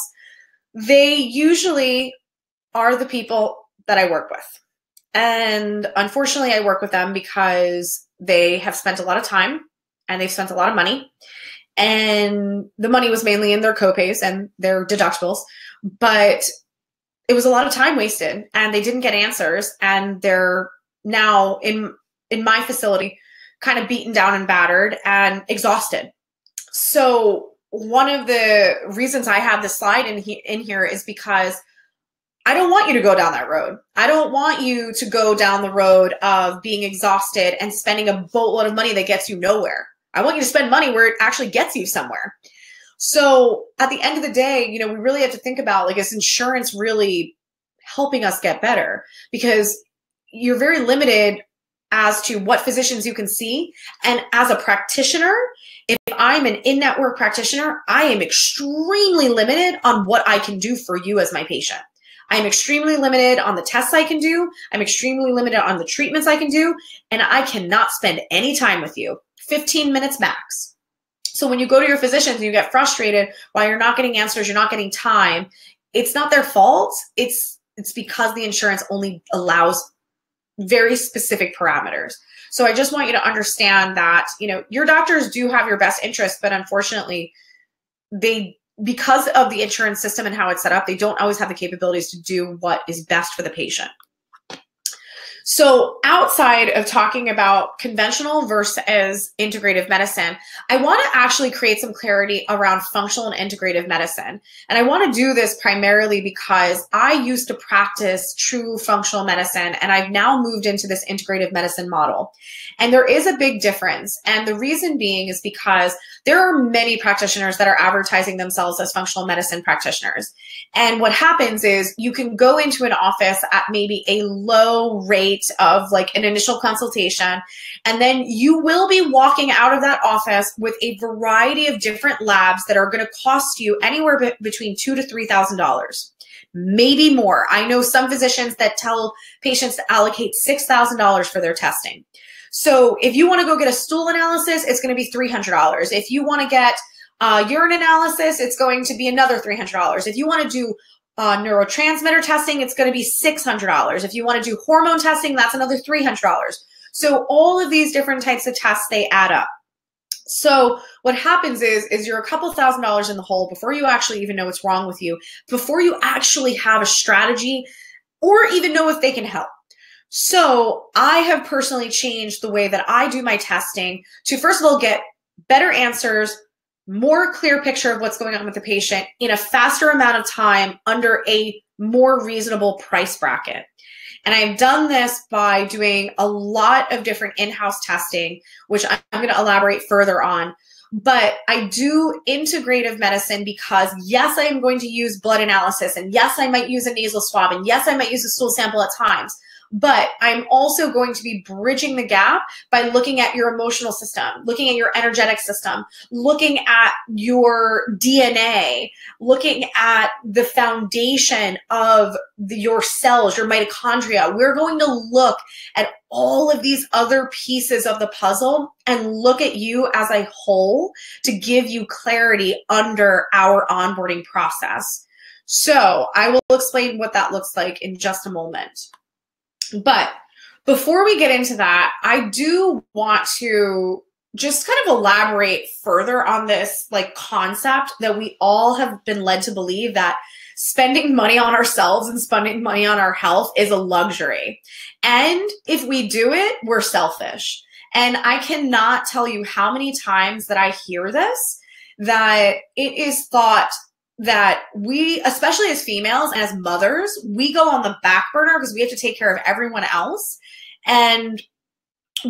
they usually are the people that I work with. And unfortunately, I work with them because they have spent a lot of time and they've spent a lot of money, and the money was mainly in their co-pays and their deductibles, but it was a lot of time wasted and they didn't get answers, and they're now in my facility kind of beaten down and battered and exhausted. So one of the reasons I have this slide in here is because I don't want you to go down that road. I don't want you to go down the road of being exhausted and spending a boatload of money that gets you nowhere. I want you to spend money where it actually gets you somewhere. So at the end of the day, we really have to think about, like, is insurance really helping us get better? Because you're very limited as to what physicians you can see. And as a practitioner, if I'm an in-network practitioner, I am extremely limited on what I can do for you as my patient. I'm extremely limited on the tests I can do. I'm extremely limited on the treatments I can do. And I cannot spend any time with you, 15 minutes max. So when you go to your physicians and you get frustrated while you're not getting answers, you're not getting time, it's not their fault. It's because the insurance only allows very specific parameters. So I just want you to understand that, your doctors do have your best interest, but unfortunately, because of the insurance system and how it's set up, they don't always have the capabilities to do what is best for the patient. So outside of talking about conventional versus integrative medicine, I want to actually create some clarity around functional and integrative medicine. And I want to do this primarily because I used to practice true functional medicine, and I've now moved into this integrative medicine model. And there is a big difference. And the reason being is because there are many practitioners that are advertising themselves as functional medicine practitioners. And what happens is you can go into an office at maybe a low rate of like an initial consultation, and then you will be walking out of that office with a variety of different labs that are going to cost you anywhere between $2,000 to $3,000, maybe more. I know some physicians that tell patients to allocate $6,000 for their testing. So if you want to go get a stool analysis, it's going to be $300. If you want to get urine analysis, it's going to be another $300. If you want to do neurotransmitter testing, it's going to be $600. If you want to do hormone testing, that's another $300. So all of these different types of tests, they add up. So what happens is you're a couple $1,000s in the hole before you actually even know what's wrong with you, before you actually have a strategy or even know if they can help. So I have personally changed the way that I do my testing to, first of all, get better answers, more clear picture of what's going on with the patient in a faster amount of time under a more reasonable price bracket. And I've done this by doing a lot of different in-house testing, which I'm going to elaborate further on. But I do integrative medicine because, yes, I am going to use blood analysis, and yes, I might use a nasal swab, and yes, I might use a stool sample at times. But I'm also going to be bridging the gap by looking at your emotional system, looking at your energetic system, looking at your DNA, looking at the foundation of your cells, your mitochondria. We're going to look at all of these other pieces of the puzzle and look at you as a whole to give you clarity under our onboarding process. So I will explain what that looks like in just a moment. But before we get into that, I do want to just kind of elaborate further on this like concept that we all have been led to believe that spending money on ourselves and spending money on our health is a luxury. And if we do it, we're selfish. And I cannot tell you how many times that I hear this, that it is thought that we, especially as females and as mothers, we go on the back burner because we have to take care of everyone else. And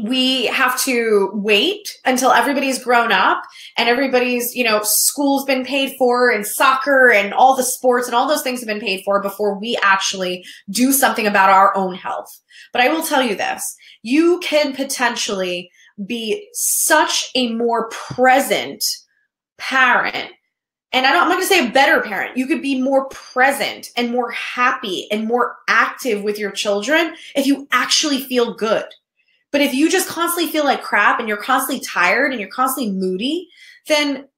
we have to wait until everybody's grown up and everybody's, school's been paid for and soccer and all the sports and all those things have been paid for before we actually do something about our own health. But I will tell you this, you can potentially be such a more present parent. And I'm not going to say a better parent. You could be more present and more happy and more active with your children if you actually feel good. But if you just constantly feel like crap and you're constantly tired and you're constantly moody, then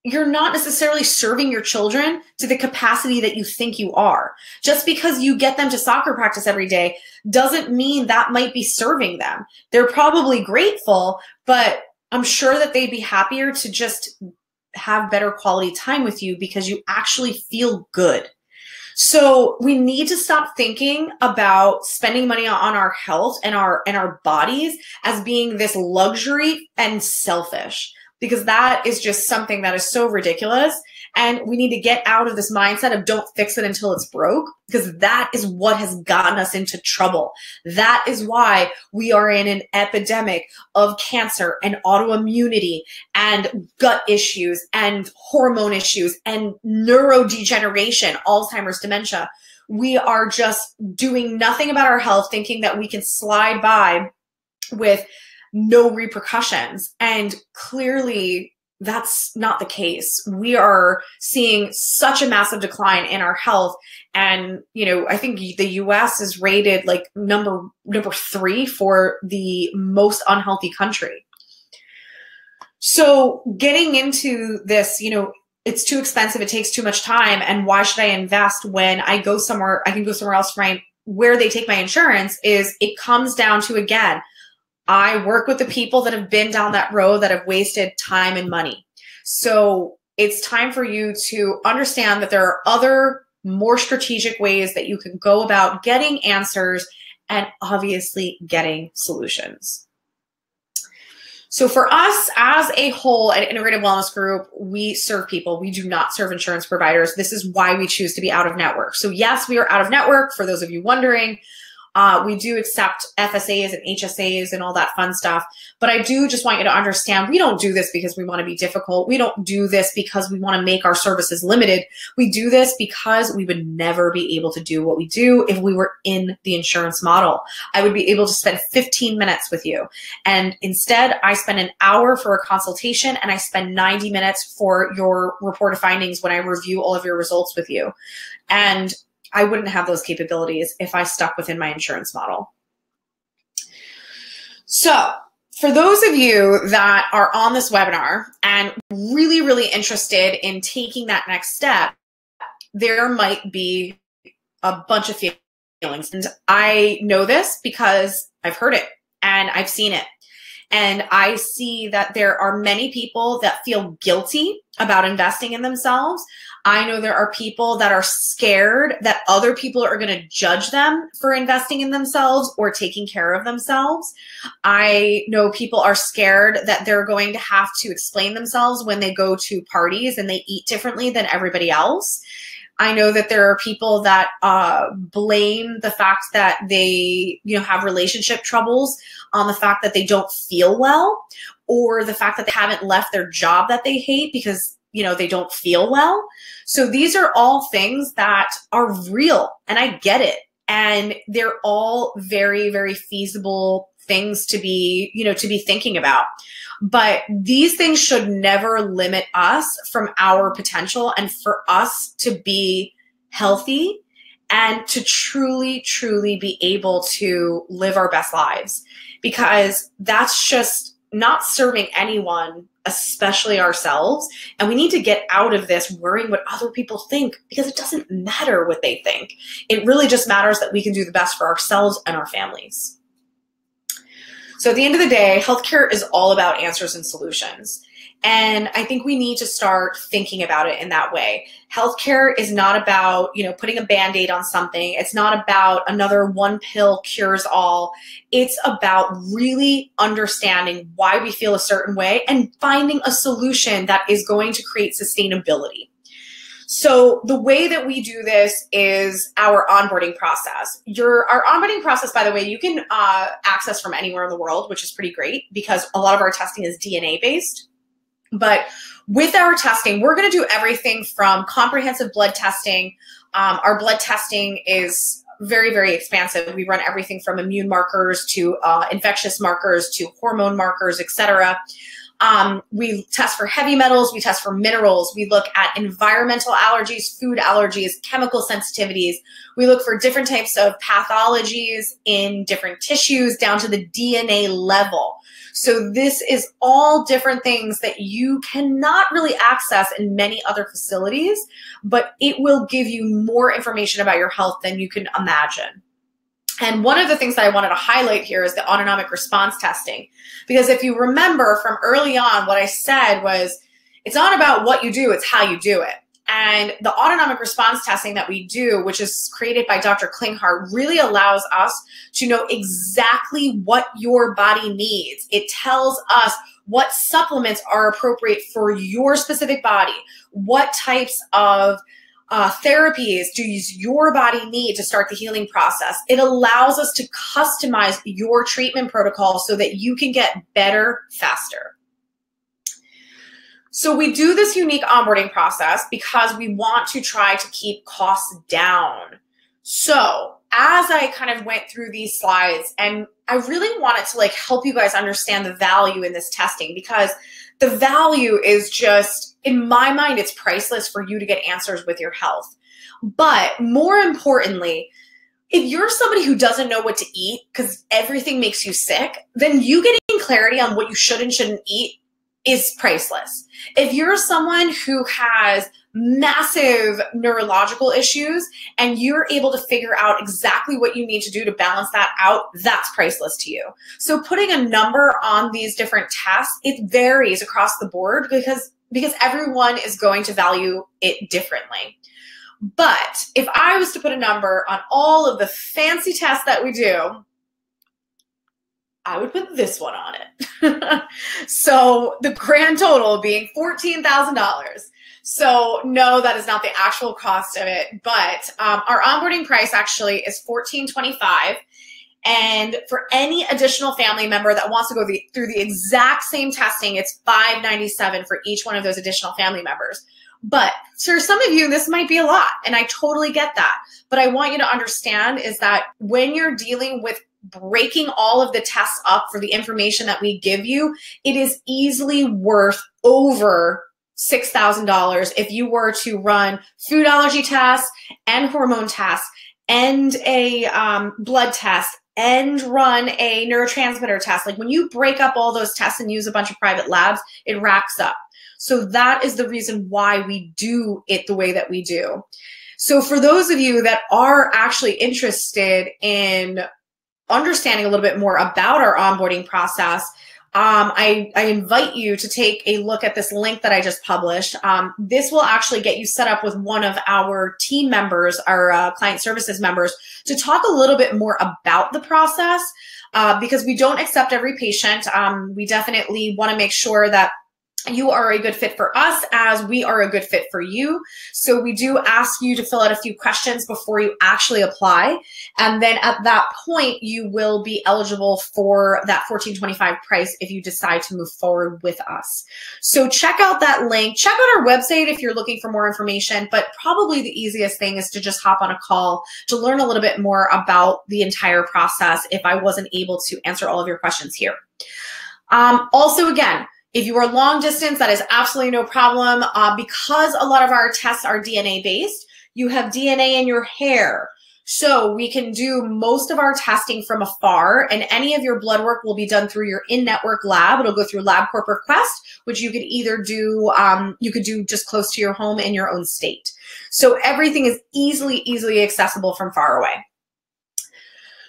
you're not necessarily serving your children to the capacity that you think you are. Just because you get them to soccer practice every day doesn't mean that might be serving them. They're probably grateful, but I'm sure that they'd be happier to just have better quality time with you because you actually feel good. So we need to stop thinking about spending money on our health and our bodies as being this luxury and selfish, because that is just something that is so ridiculous. And we need to get out of this mindset of don't fix it until it's broke, because that is what has gotten us into trouble. That is why we are in an epidemic of cancer and autoimmunity and gut issues and hormone issues and neurodegeneration, Alzheimer's, dementia. We are just doing nothing about our health, thinking that we can slide by with no repercussions. And clearly that's not the case. We are seeing such a massive decline in our health. And, I think the US is rated like number 3 for the most unhealthy country. So getting into this, it's too expensive. It takes too much time. And why should I invest when I go somewhere, I can go somewhere else for where they take my insurance is it comes down to, again, I work with the people that have been down that road that have wasted time and money. So it's time for you to understand that there are other more strategic ways that you can go about getting answers and obviously getting solutions. So for us as a whole at Integrative Wellness Group, we serve people. We do not serve insurance providers. This is why we choose to be out of network. So yes, we are out of network, for those of you wondering. We do accept FSAs and HSAs and all that fun stuff. But I do just want you to understand, we don't do this because we want to be difficult. We don't do this because we want to make our services limited. We do this because we would never be able to do what we do if we were in the insurance model. I would be able to spend 15 minutes with you. And instead, I spend an hour for a consultation and I spend 90 minutes for your report of findings when I review all of your results with you. And I wouldn't have those capabilities if I stuck within my insurance model. So for those of you that are on this webinar and really, really interested in taking that next step, there might be a bunch of feelings. And I know this because I've heard it and I've seen it. And I see that there are many people that feel guilty about investing in themselves. I know there are people that are scared that other people are going to judge them for investing in themselves or taking care of themselves. I know people are scared that they're going to have to explain themselves when they go to parties and they eat differently than everybody else. I know that there are people that blame the fact that they, have relationship troubles on the fact that they don't feel well, or the fact that they haven't left their job that they hate because, they don't feel well. So these are all things that are real, and I get it. And they're all very, very feasible things to be, to be thinking about. But these things should never limit us from our potential and for us to be healthy and to truly, truly be able to live our best lives, because that's just not serving anyone, especially ourselves. And we need to get out of this worrying what other people think, because it doesn't matter what they think. It really just matters that we can do the best for ourselves and our families. So at the end of the day, healthcare is all about answers and solutions. And I think we need to start thinking about it in that way. Healthcare is not about, putting a Band-Aid on something. It's not about another one pill cures all. It's about really understanding why we feel a certain way and finding a solution that is going to create sustainability. So the way that we do this is our onboarding process. Our onboarding process, by the way, you can access from anywhere in the world, which is pretty great because a lot of our testing is DNA based. But with our testing, we're going to do everything from comprehensive blood testing. Our blood testing is very, very expansive. We run everything from immune markers to infectious markers to hormone markers, etc. We test for heavy metals, we test for minerals, we look at environmental allergies, food allergies, chemical sensitivities. We look for different types of pathologies in different tissues down to the DNA level. So this is all different things that you cannot really access in many other facilities, but it will give you more information about your health than you can imagine. And one of the things that I wanted to highlight here is the autonomic response testing. Because if you remember from early on, what I said was, it's not about what you do, it's how you do it. And the autonomic response testing that we do, which is created by Dr. Klinghardt, really allows us to know exactly what your body needs. It tells us what supplements are appropriate for your specific body, what types of therapies do your body need to start the healing process. It allows us to customize your treatment protocol so that you can get better faster. So we do this unique onboarding process because we want to try to keep costs down. So as I kind of went through these slides, and I really wanted to help you guys understand the value in this testing, because the value is just, in my mind, it's priceless for you to get answers with your health. But more importantly, if you're somebody who doesn't know what to eat because everything makes you sick, then you getting clarity on what you should and shouldn't eat is priceless. If you're someone who has massive neurological issues and you're able to figure out exactly what you need to do to balance that out, that's priceless to you. So putting a number on these different tests, it varies across the board because everyone is going to value it differently. But if I was to put a number on all of the fancy tests that we do, I would put this one on it. So the grand total being $14,000. So no, that is not the actual cost of it, but our onboarding price actually is $14.25. And for any additional family member that wants to go through the exact same testing, it's $597 for each one of those additional family members. But for some of you, this might be a lot, and I totally get that. But I want you to understand is that when you're dealing with breaking all of the tests up for the information that we give you, it is easily worth over $6,000 if you were to run food allergy tests and hormone tests and a blood test and run a neurotransmitter test. Like when you break up all those tests and use a bunch of private labs, it racks up. So that is the reason why we do it the way that we do. So for those of you that are actually interested in understanding a little bit more about our onboarding process, I invite you to take a look at this link that I just published. This will actually get you set up with one of our team members, our client services members, to talk a little bit more about the process because we don't accept every patient. We definitely want to make sure that you are a good fit for us as we are a good fit for you. So we do ask you to fill out a few questions before you actually apply. And then at that point, you will be eligible for that $14.25 price if you decide to move forward with us. So check out that link. Check out our website if you're looking for more information, but probably the easiest thing is to just hop on a call to learn a little bit more about the entire process if I wasn't able to answer all of your questions here. Also, again, if you are long distance, that is absolutely no problem. Because a lot of our tests are DNA based, you have DNA in your hair. So we can do most of our testing from afar, and any of your blood work will be done through your in-network lab. It'll go through LabCorp Request, which you could either do, you could do just close to your home in your own state. So everything is easily accessible from far away.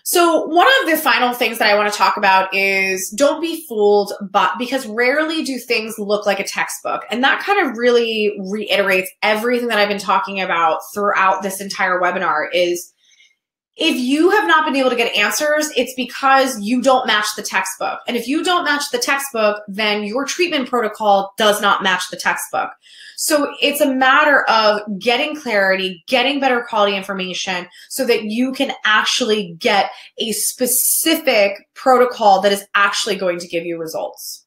So one of the final things that I want to talk about is don't be fooled, but because rarely do things look like a textbook. And that kind of really reiterates everything that I've been talking about throughout this entire webinar is if you have not been able to get answers, it's because you don't match the textbook. And if you don't match the textbook, then your treatment protocol does not match the textbook. So it's a matter of getting clarity, getting better quality information so that you can actually get a specific protocol that is actually going to give you results.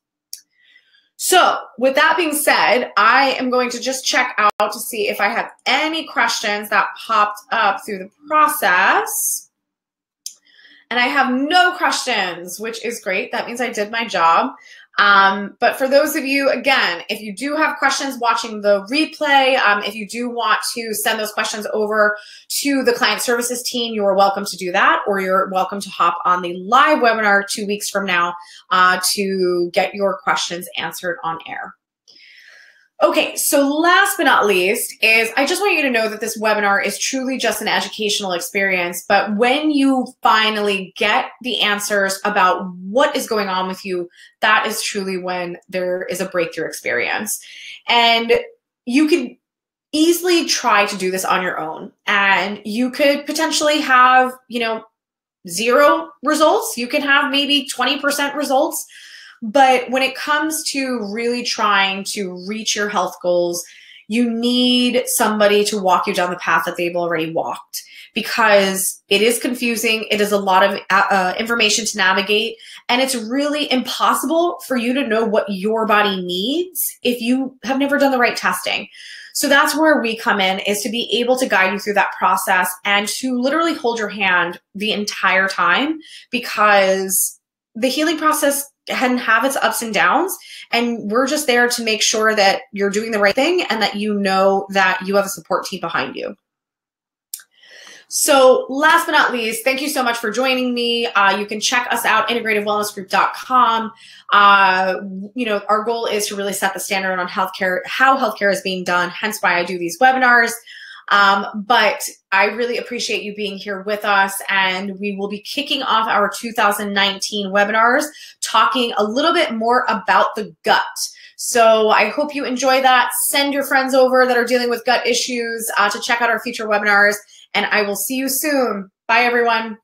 So with that being said, I am going to just check out to see if I have any questions that popped up through the process. And I have no questions, which is great. That means I did my job. But for those of you, again, if you do have questions watching the replay, if you do want to send those questions over to the client services team, you are welcome to do that, or you're welcome to hop on the live webinar 2 weeks from now to get your questions answered on air. Okay, so last but not least is I just want you to know that this webinar is truly just an educational experience, but when you finally get the answers about what is going on with you, that is truly when there is a breakthrough experience. And you can easily try to do this on your own, and you could potentially have, 0 results. You can have maybe 20% results. But when it comes to really trying to reach your health goals, you need somebody to walk you down the path that they've already walked, because it is confusing. It is a lot of information to navigate, and it's really impossible for you to know what your body needs if you have never done the right testing. So that's where we come in, is to be able to guide you through that process and to literally hold your hand the entire time, because the healing process can have its ups and downs, and we're just there to make sure that you're doing the right thing and that you know that you have a support team behind you. So last but not least, thank you so much for joining me. You can check us out, integrativewellnessgroup.com. Our goal is to really set the standard on healthcare, how healthcare is being done, hence why I do these webinars. But I really appreciate you being here with us, and we will be kicking off our 2019 webinars talking a little bit more about the gut. So I hope you enjoy that. Send your friends over that are dealing with gut issues to check out our future webinars, and I will see you soon. Bye, everyone.